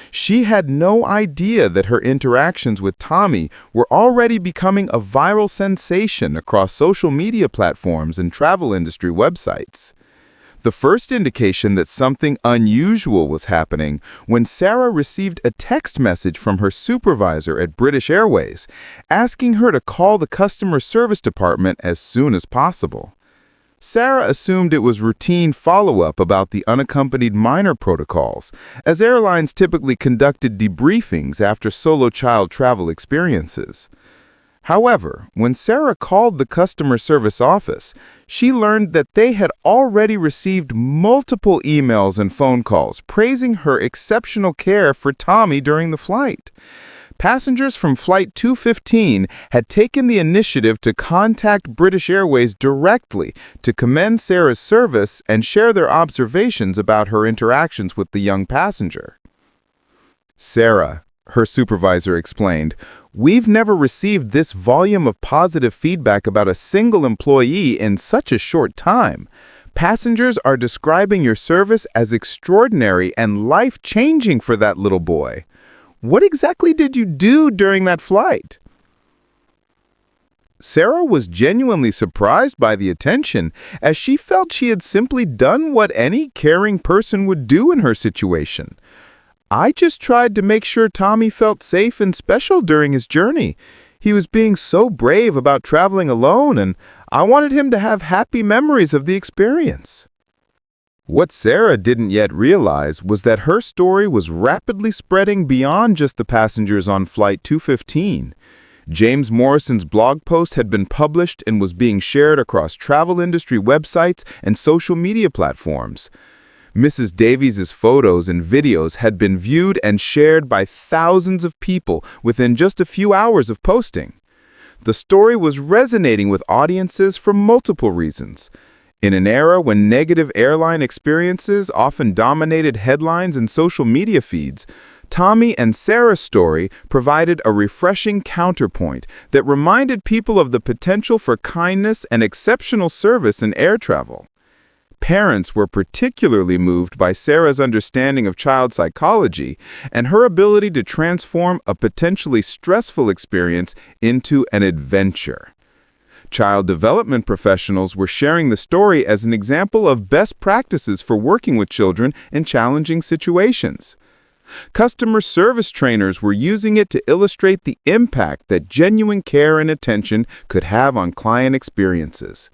She had no idea that her interactions with Tommy were already becoming a viral sensation across social media platforms and travel industry websites. The first indication that something unusual was happening when Sarah received a text message from her supervisor at British Airways, asking her to call the customer service department as soon as possible. Sarah assumed it was routine follow-up about the unaccompanied minor protocols, as airlines typically conducted debriefings after solo child travel experiences. However, when Sarah called the customer service office, she learned that they had already received multiple emails and phone calls praising her exceptional care for Tommy during the flight. Passengers from Flight 215 had taken the initiative to contact British Airways directly to commend Sarah's service and share their observations about her interactions with the young passenger. "Sarah," her supervisor explained, "we've never received this volume of positive feedback about a single employee in such a short time. Passengers are describing your service as extraordinary and life-changing for that little boy. What exactly did you do during that flight?" Sarah was genuinely surprised by the attention, as she felt she had simply done what any caring person would do in her situation. "I just tried to make sure Tommy felt safe and special during his journey. He was being so brave about traveling alone, and I wanted him to have happy memories of the experience." What Sarah didn't yet realize was that her story was rapidly spreading beyond just the passengers on Flight 215. James Morrison's blog post had been published and was being shared across travel industry websites and social media platforms. Mrs. Davies' photos and videos had been viewed and shared by thousands of people within just a few hours of posting. The story was resonating with audiences for multiple reasons. In an era when negative airline experiences often dominated headlines and social media feeds, Tommy and Sarah's story provided a refreshing counterpoint that reminded people of the potential for kindness and exceptional service in air travel. Parents were particularly moved by Sarah's understanding of child psychology and her ability to transform a potentially stressful experience into an adventure. Child development professionals were sharing the story as an example of best practices for working with children in challenging situations. Customer service trainers were using it to illustrate the impact that genuine care and attention could have on client experiences.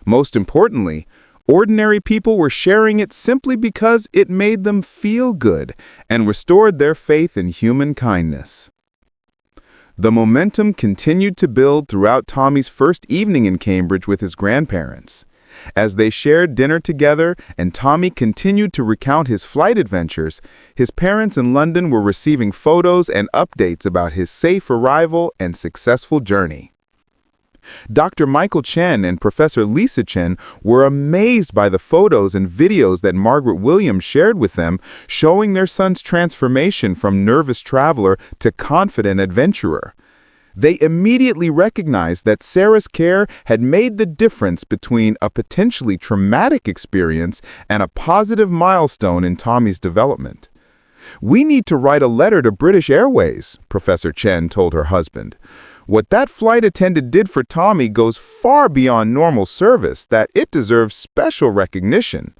Most importantly, ordinary people were sharing it simply because it made them feel good and restored their faith in human kindness. The momentum continued to build throughout Tommy's first evening in Cambridge with his grandparents. As they shared dinner together and Tommy continued to recount his flight adventures, his parents in London were receiving photos and updates about his safe arrival and successful journey. Dr. Michael Chen and Professor Lisa Chen were amazed by the photos and videos that Margaret Williams shared with them, showing their son's transformation from nervous traveler to confident adventurer. They immediately recognized that Sarah's care had made the difference between a potentially traumatic experience and a positive milestone in Tommy's development. "We need to write a letter to British Airways," Professor Chen told her husband. "What that flight attendant did for Tommy goes far beyond normal service, that it deserves special recognition."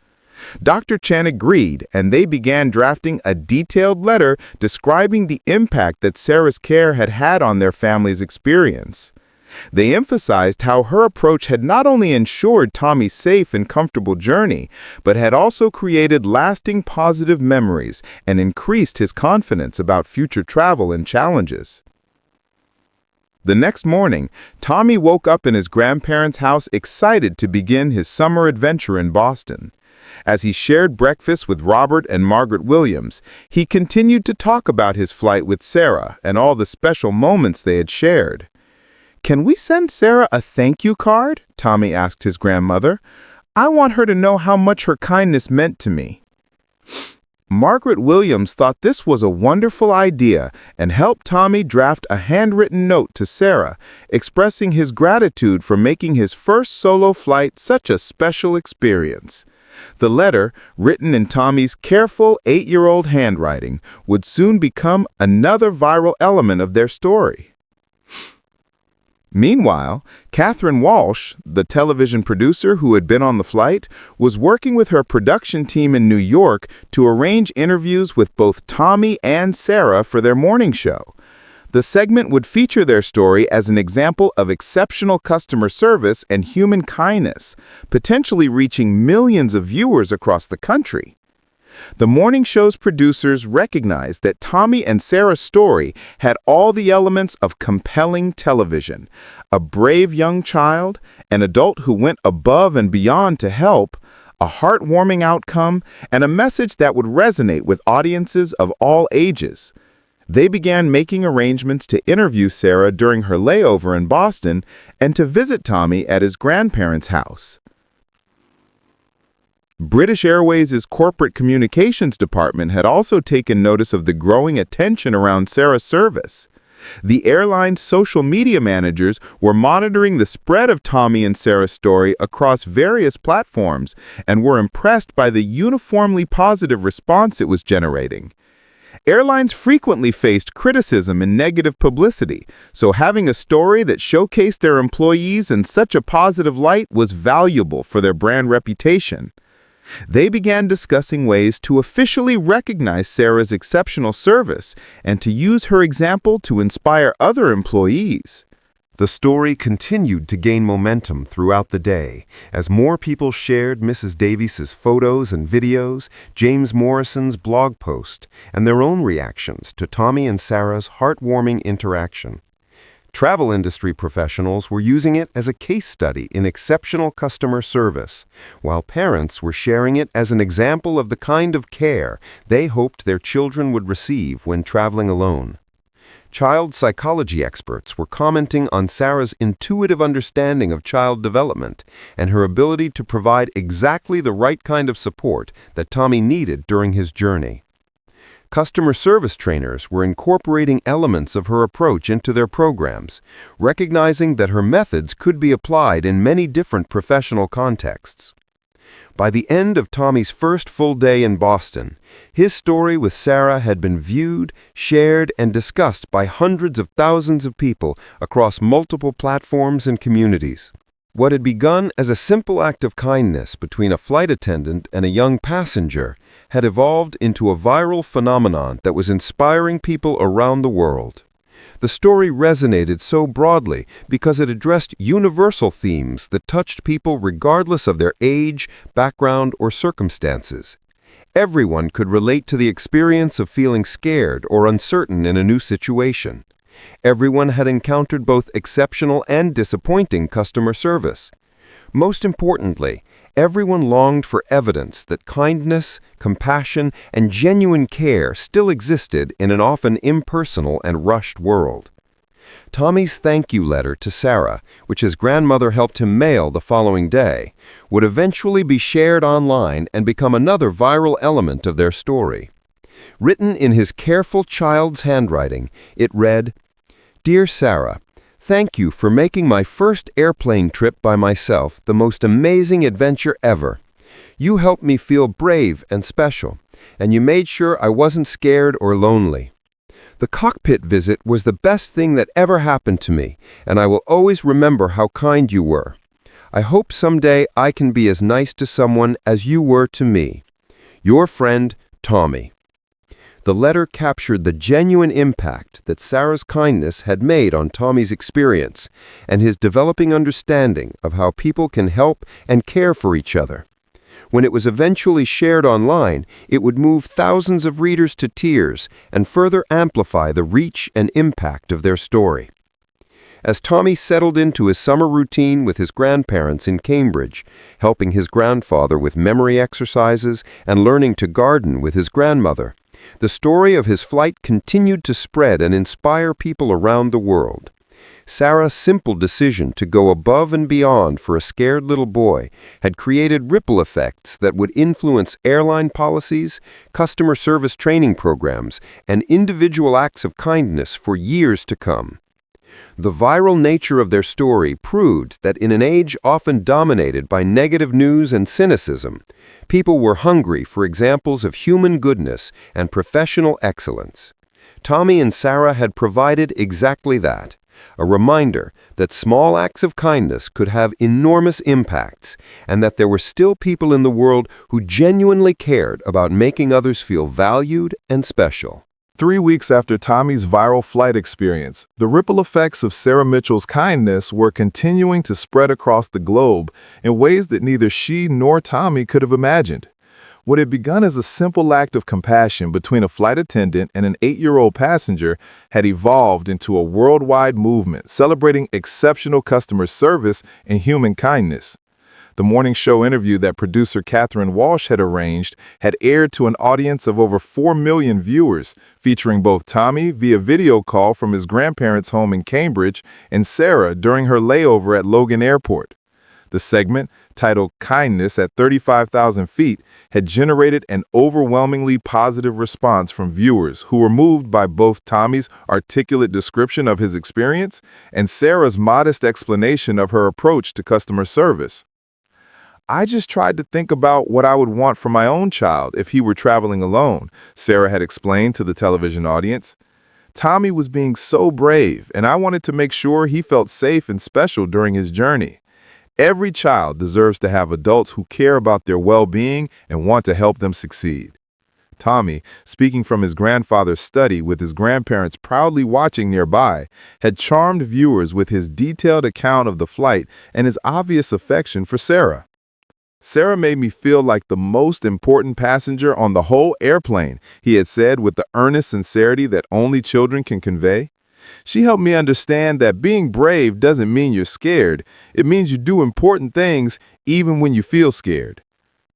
Dr. Chen agreed, and they began drafting a detailed letter describing the impact that Sarah's care had had on their family's experience. They emphasized how her approach had not only ensured Tommy's safe and comfortable journey, but had also created lasting positive memories and increased his confidence about future travel and challenges. The next morning, Tommy woke up in his grandparents' house excited to begin his summer adventure in Boston. As he shared breakfast with Robert and Margaret Williams, he continued to talk about his flight with Sarah and all the special moments they had shared. "Can we send Sarah a thank you card?" Tommy asked his grandmother. "I want her to know how much her kindness meant to me." Margaret Williams thought this was a wonderful idea and helped Tommy draft a handwritten note to Sarah, expressing his gratitude for making his first solo flight such a special experience. The letter, written in Tommy's careful 8-year-old handwriting, would soon become another viral element of their story. Meanwhile, Catherine Walsh, the television producer who had been on the flight, was working with her production team in New York to arrange interviews with both Tommy and Sarah for their morning show. The segment would feature their story as an example of exceptional customer service and human kindness, potentially reaching millions of viewers across the country. The morning show's producers recognized that Tommy and Sarah's story had all the elements of compelling television: a brave young child, an adult who went above and beyond to help, a heartwarming outcome, and a message that would resonate with audiences of all ages. They began making arrangements to interview Sarah during her layover in Boston and to visit Tommy at his grandparents' house. British Airways' corporate communications department had also taken notice of the growing attention around Sarah's service. The airline's social media managers were monitoring the spread of Tommy and Sarah's story across various platforms and were impressed by the uniformly positive response it was generating. Airlines frequently faced criticism and negative publicity, so having a story that showcased their employees in such a positive light was valuable for their brand reputation. They began discussing ways to officially recognize Sarah's exceptional service and to use her example to inspire other employees. The story continued to gain momentum throughout the day as more people shared Mrs. Davies' photos and videos, James Morrison's blog post, and their own reactions to Tommy and Sarah's heartwarming interaction. Travel industry professionals were using it as a case study in exceptional customer service, while parents were sharing it as an example of the kind of care they hoped their children would receive when traveling alone. Child psychology experts were commenting on Sarah's intuitive understanding of child development and her ability to provide exactly the right kind of support that Tommy needed during his journey. Customer service trainers were incorporating elements of her approach into their programs, recognizing that her methods could be applied in many different professional contexts. By the end of Tommy's first full day in Boston, his story with Sarah had been viewed, shared, and discussed by hundreds of thousands of people across multiple platforms and communities. What had begun as a simple act of kindness between a flight attendant and a young passenger had evolved into a viral phenomenon that was inspiring people around the world. The story resonated so broadly because it addressed universal themes that touched people regardless of their age, background, or circumstances. Everyone could relate to the experience of feeling scared or uncertain in a new situation. Everyone had encountered both exceptional and disappointing customer service. Most importantly, everyone longed for evidence that kindness, compassion, and genuine care still existed in an often impersonal and rushed world. Tommy's thank you letter to Sarah, which his grandmother helped him mail the following day, would eventually be shared online and become another viral element of their story. Written in his careful child's handwriting, it read, "Dear Sarah, thank you for making my first airplane trip by myself the most amazing adventure ever. You helped me feel brave and special, and you made sure I wasn't scared or lonely. The cockpit visit was the best thing that ever happened to me, and I will always remember how kind you were. I hope someday I can be as nice to someone as you were to me. Your friend, Tommy." The letter captured the genuine impact that Sarah's kindness had made on Tommy's experience and his developing understanding of how people can help and care for each other. When it was eventually shared online, it would move thousands of readers to tears and further amplify the reach and impact of their story. As Tommy settled into his summer routine with his grandparents in Cambridge, helping his grandfather with memory exercises and learning to garden with his grandmother, the story of his flight continued to spread and inspire people around the world. Sarah's simple decision to go above and beyond for a scared little boy had created ripple effects that would influence airline policies, customer service training programs, and individual acts of kindness for years to come. The viral nature of their story proved that in an age often dominated by negative news and cynicism, people were hungry for examples of human goodness and professional excellence. Tommy and Sarah had provided exactly that. A reminder that small acts of kindness could have enormous impacts, and that there were still people in the world who genuinely cared about making others feel valued and special. 3 weeks after Tommy's viral flight experience, the ripple effects of Sarah Mitchell's kindness were continuing to spread across the globe in ways that neither she nor Tommy could have imagined. What had begun as a simple act of compassion between a flight attendant and an 8-year-old passenger had evolved into a worldwide movement celebrating exceptional customer service and human kindness. The morning show interview that producer Catherine Walsh had arranged had aired to an audience of over 4 million viewers, featuring both Tommy via video call from his grandparents' home in Cambridge and Sarah during her layover at Logan Airport. The segment, titled Kindness at 35,000 feet, had generated an overwhelmingly positive response from viewers who were moved by both Tommy's articulate description of his experience and Sarah's modest explanation of her approach to customer service. "I just tried to think about what I would want for my own child if he were traveling alone," Sarah had explained to the television audience. "Tommy was being so brave, and I wanted to make sure he felt safe and special during his journey. Every child deserves to have adults who care about their well-being and want to help them succeed." Tommy, speaking from his grandfather's study with his grandparents proudly watching nearby, had charmed viewers with his detailed account of the flight and his obvious affection for Sarah. "Sarah made me feel like the most important passenger on the whole airplane," he had said with the earnest sincerity that only children can convey. "She helped me understand that being brave doesn't mean you're scared. It means you do important things even when you feel scared."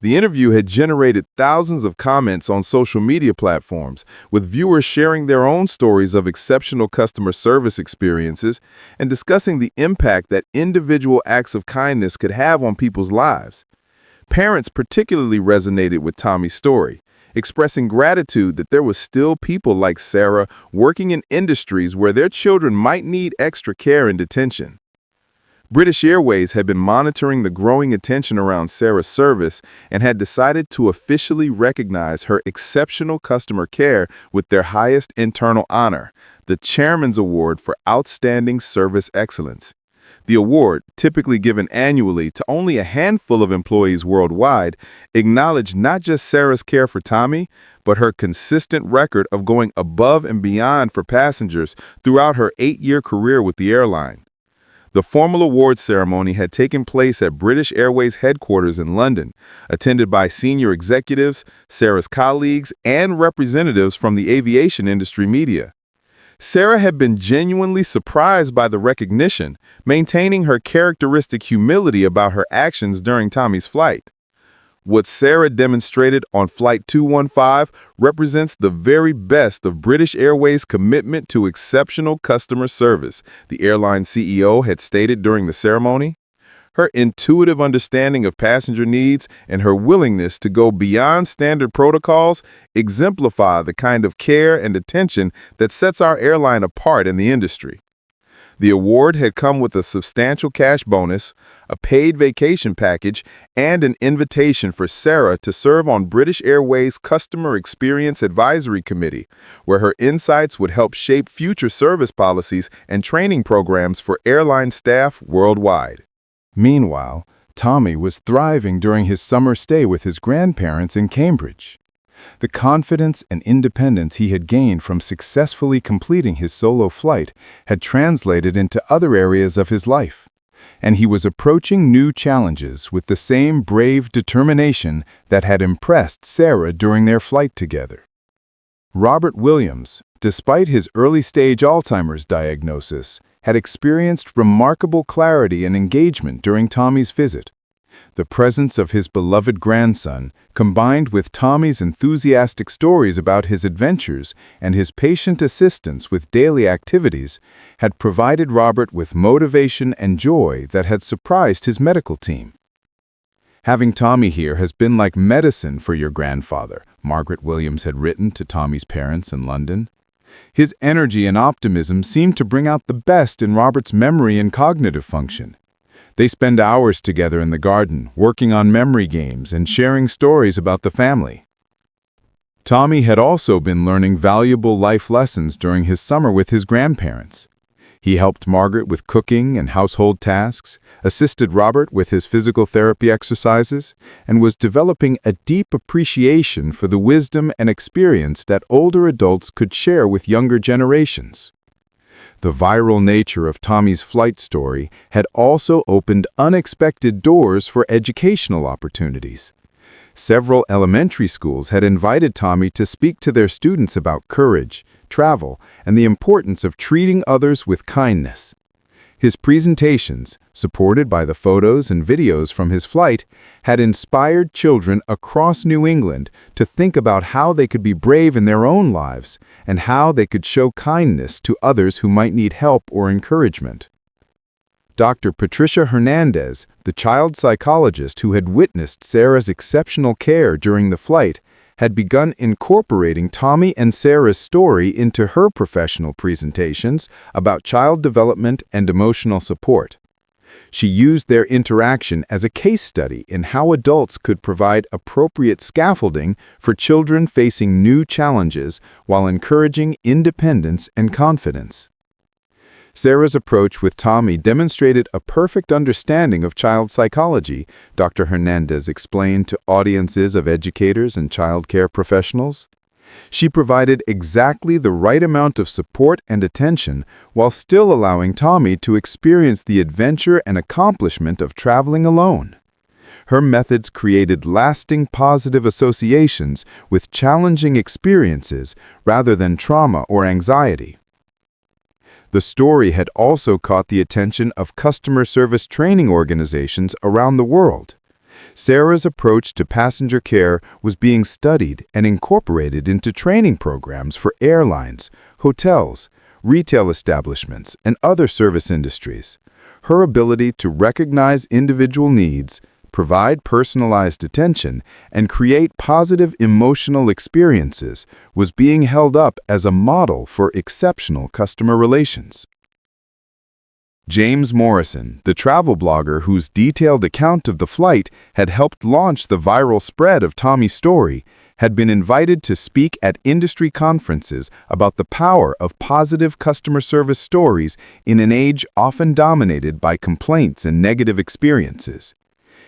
The interview had generated thousands of comments on social media platforms, with viewers sharing their own stories of exceptional customer service experiences and discussing the impact that individual acts of kindness could have on people's lives. Parents particularly resonated with Tommy's story, expressing gratitude that there was still people like Sarah working in industries where their children might need extra care and attention. British Airways had been monitoring the growing attention around Sarah's service and had decided to officially recognize her exceptional customer care with their highest internal honor, the Chairman's Award for Outstanding Service Excellence. The award, typically given annually to only a handful of employees worldwide, acknowledged not just Sarah's care for Tommy, but her consistent record of going above and beyond for passengers throughout her 8-year career with the airline. The formal awards ceremony had taken place at British Airways headquarters in London, attended by senior executives, Sarah's colleagues, and representatives from the aviation industry media. Sarah had been genuinely surprised by the recognition, maintaining her characteristic humility about her actions during Tommy's flight. What Sarah demonstrated on Flight 215 represents the very best of British Airways' commitment to exceptional customer service, the airline CEO had stated during the ceremony. Her intuitive understanding of passenger needs and her willingness to go beyond standard protocols exemplify the kind of care and attention that sets our airline apart in the industry. The award had come with a substantial cash bonus, a paid vacation package, and an invitation for Sarah to serve on British Airways' Customer Experience Advisory Committee, where her insights would help shape future service policies and training programs for airline staff worldwide. Meanwhile, Tommy was thriving during his summer stay with his grandparents in Cambridge. The confidence and independence he had gained from successfully completing his solo flight had translated into other areas of his life, and he was approaching new challenges with the same brave determination that had impressed Sarah during their flight together. Robert Williams, despite his early-stage Alzheimer's diagnosis, had experienced remarkable clarity and engagement during Tommy's visit. The presence of his beloved grandson, combined with Tommy's enthusiastic stories about his adventures and his patient assistance with daily activities, had provided Robert with motivation and joy that had surprised his medical team. "Having Tommy here has been like medicine for your grandfather," Margaret Williams had written to Tommy's parents in London. His energy and optimism seemed to bring out the best in Robert's memory and cognitive function. They spend hours together in the garden, working on memory games and sharing stories about the family. Tommy had also been learning valuable life lessons during his summer with his grandparents. He helped Margaret with cooking and household tasks, assisted Robert with his physical therapy exercises, and was developing a deep appreciation for the wisdom and experience that older adults could share with younger generations. The viral nature of Tommy's flight story had also opened unexpected doors for educational opportunities. Several elementary schools had invited Tommy to speak to their students about courage, travel, and the importance of treating others with kindness. His presentations, supported by the photos and videos from his flight, had inspired children across New England to think about how they could be brave in their own lives and how they could show kindness to others who might need help or encouragement. Dr. Patricia Hernandez, the child psychologist who had witnessed Sarah's exceptional care during the flight, had begun incorporating Tommy and Sarah's story into her professional presentations about child development and emotional support. She used their interaction as a case study in how adults could provide appropriate scaffolding for children facing new challenges while encouraging independence and confidence. Sarah's approach with Tommy demonstrated a perfect understanding of child psychology, Dr. Hernandez explained to audiences of educators and child care professionals. She provided exactly the right amount of support and attention while still allowing Tommy to experience the adventure and accomplishment of traveling alone. Her methods created lasting positive associations with challenging experiences rather than trauma or anxiety. The story had also caught the attention of customer service training organizations around the world. Sarah's approach to passenger care was being studied and incorporated into training programs for airlines, hotels, retail establishments, and other service industries. Her ability to recognize individual needs, provide personalized attention, and create positive emotional experiences was being held up as a model for exceptional customer relations. James Morrison, the travel blogger whose detailed account of the flight had helped launch the viral spread of Tommy's story, had been invited to speak at industry conferences about the power of positive customer service stories in an age often dominated by complaints and negative experiences.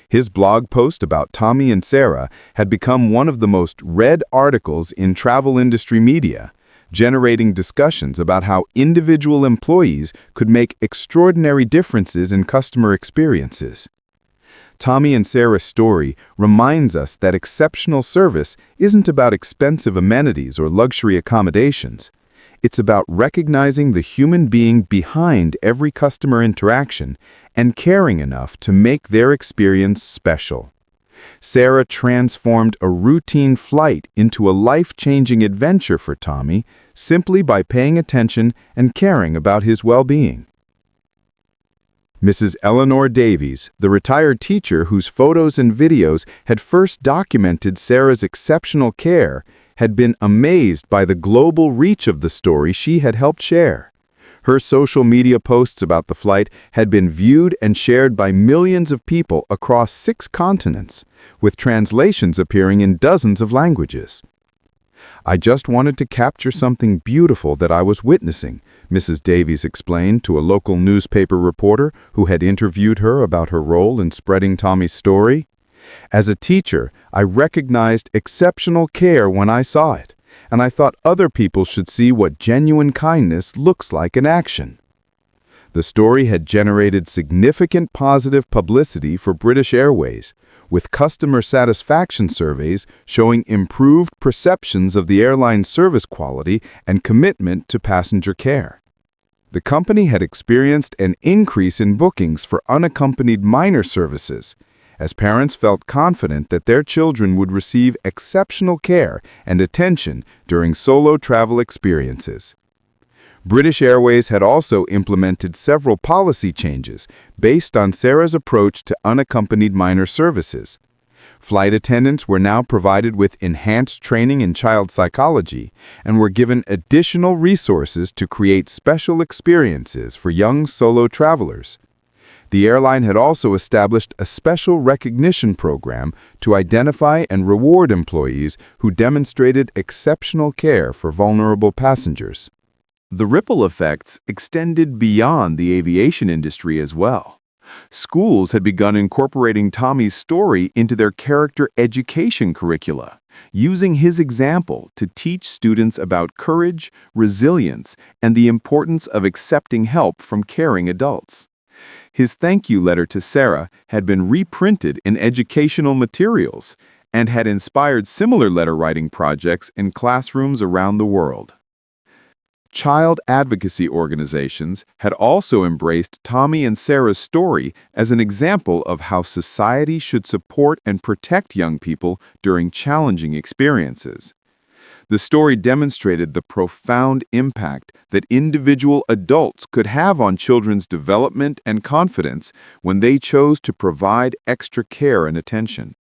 His blog post about Tommy and Sarah had become one of the most read articles in travel industry media, generating discussions about how individual employees could make extraordinary differences in customer experiences. Tommy and Sarah's story reminds us that exceptional service isn't about expensive amenities or luxury accommodations. It's about recognizing the human being behind every customer interaction and caring enough to make their experience special. Sarah transformed a routine flight into a life-changing adventure for Tommy simply by paying attention and caring about his well-being. Mrs. Eleanor Davies, the retired teacher whose photos and videos had first documented Sarah's exceptional care, had been amazed by the global reach of the story she had helped share. Her social media posts about the flight had been viewed and shared by millions of people across 6 continents, with translations appearing in dozens of languages. "I just wanted to capture something beautiful that I was witnessing," Mrs. Davies explained to a local newspaper reporter who had interviewed her about her role in spreading Tommy's story. "As a teacher, I recognized exceptional care when I saw it, and I thought other people should see what genuine kindness looks like in action." The story had generated significant positive publicity for British Airways, with customer satisfaction surveys showing improved perceptions of the airline's service quality and commitment to passenger care. The company had experienced an increase in bookings for unaccompanied minor services, as parents felt confident that their children would receive exceptional care and attention during solo travel experiences. British Airways had also implemented several policy changes based on Sarah's approach to unaccompanied minor services. Flight attendants were now provided with enhanced training in child psychology and were given additional resources to create special experiences for young solo travelers. The airline had also established a special recognition program to identify and reward employees who demonstrated exceptional care for vulnerable passengers. The ripple effects extended beyond the aviation industry as well. Schools had begun incorporating Tommy's story into their character education curricula, using his example to teach students about courage, resilience, and the importance of accepting help from caring adults. His thank you letter to Sarah had been reprinted in educational materials and had inspired similar letter-writing projects in classrooms around the world. Child advocacy organizations had also embraced Tommy and Sarah's story as an example of how society should support and protect young people during challenging experiences. The story demonstrated the profound impact that individual adults could have on children's development and confidence when they chose to provide extra care and attention.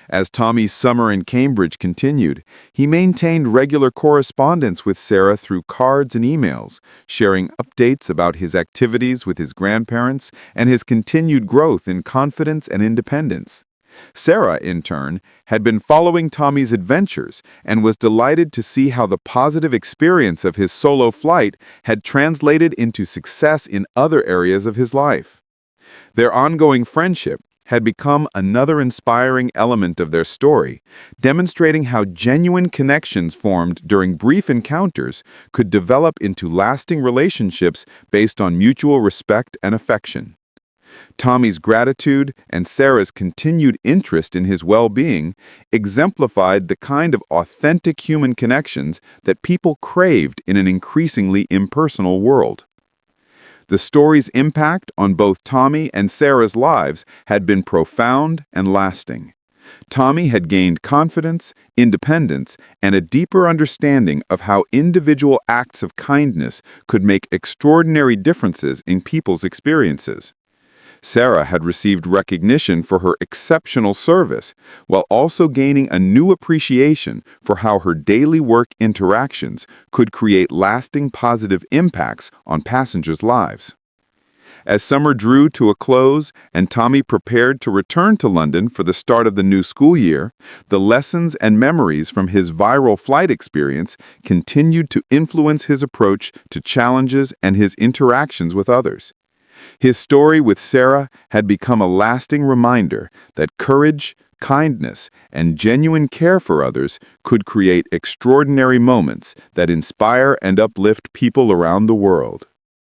As Tommy's summer in Cambridge continued, he maintained regular correspondence with Sarah through cards and emails, sharing updates about his activities with his grandparents and his continued growth in confidence and independence. Sarah, in turn, had been following Tommy's adventures and was delighted to see how the positive experience of his solo flight had translated into success in other areas of his life. Their ongoing friendship had become another inspiring element of their story, demonstrating how genuine connections formed during brief encounters could develop into lasting relationships based on mutual respect and affection. Tommy's gratitude and Sarah's continued interest in his well-being exemplified the kind of authentic human connections that people craved in an increasingly impersonal world. The story's impact on both Tommy and Sarah's lives had been profound and lasting. Tommy had gained confidence, independence, and a deeper understanding of how individual acts of kindness could make extraordinary differences in people's experiences. Sarah had received recognition for her exceptional service, while also gaining a new appreciation for how her daily work interactions could create lasting positive impacts on passengers' lives. As summer drew to a close and Tommy prepared to return to London for the start of the new school year, the lessons and memories from his viral flight experience continued to influence his approach to challenges and his interactions with others. His story with Sarah had become a lasting reminder that courage, kindness, and genuine care for others could create extraordinary moments that inspire and uplift people around the world.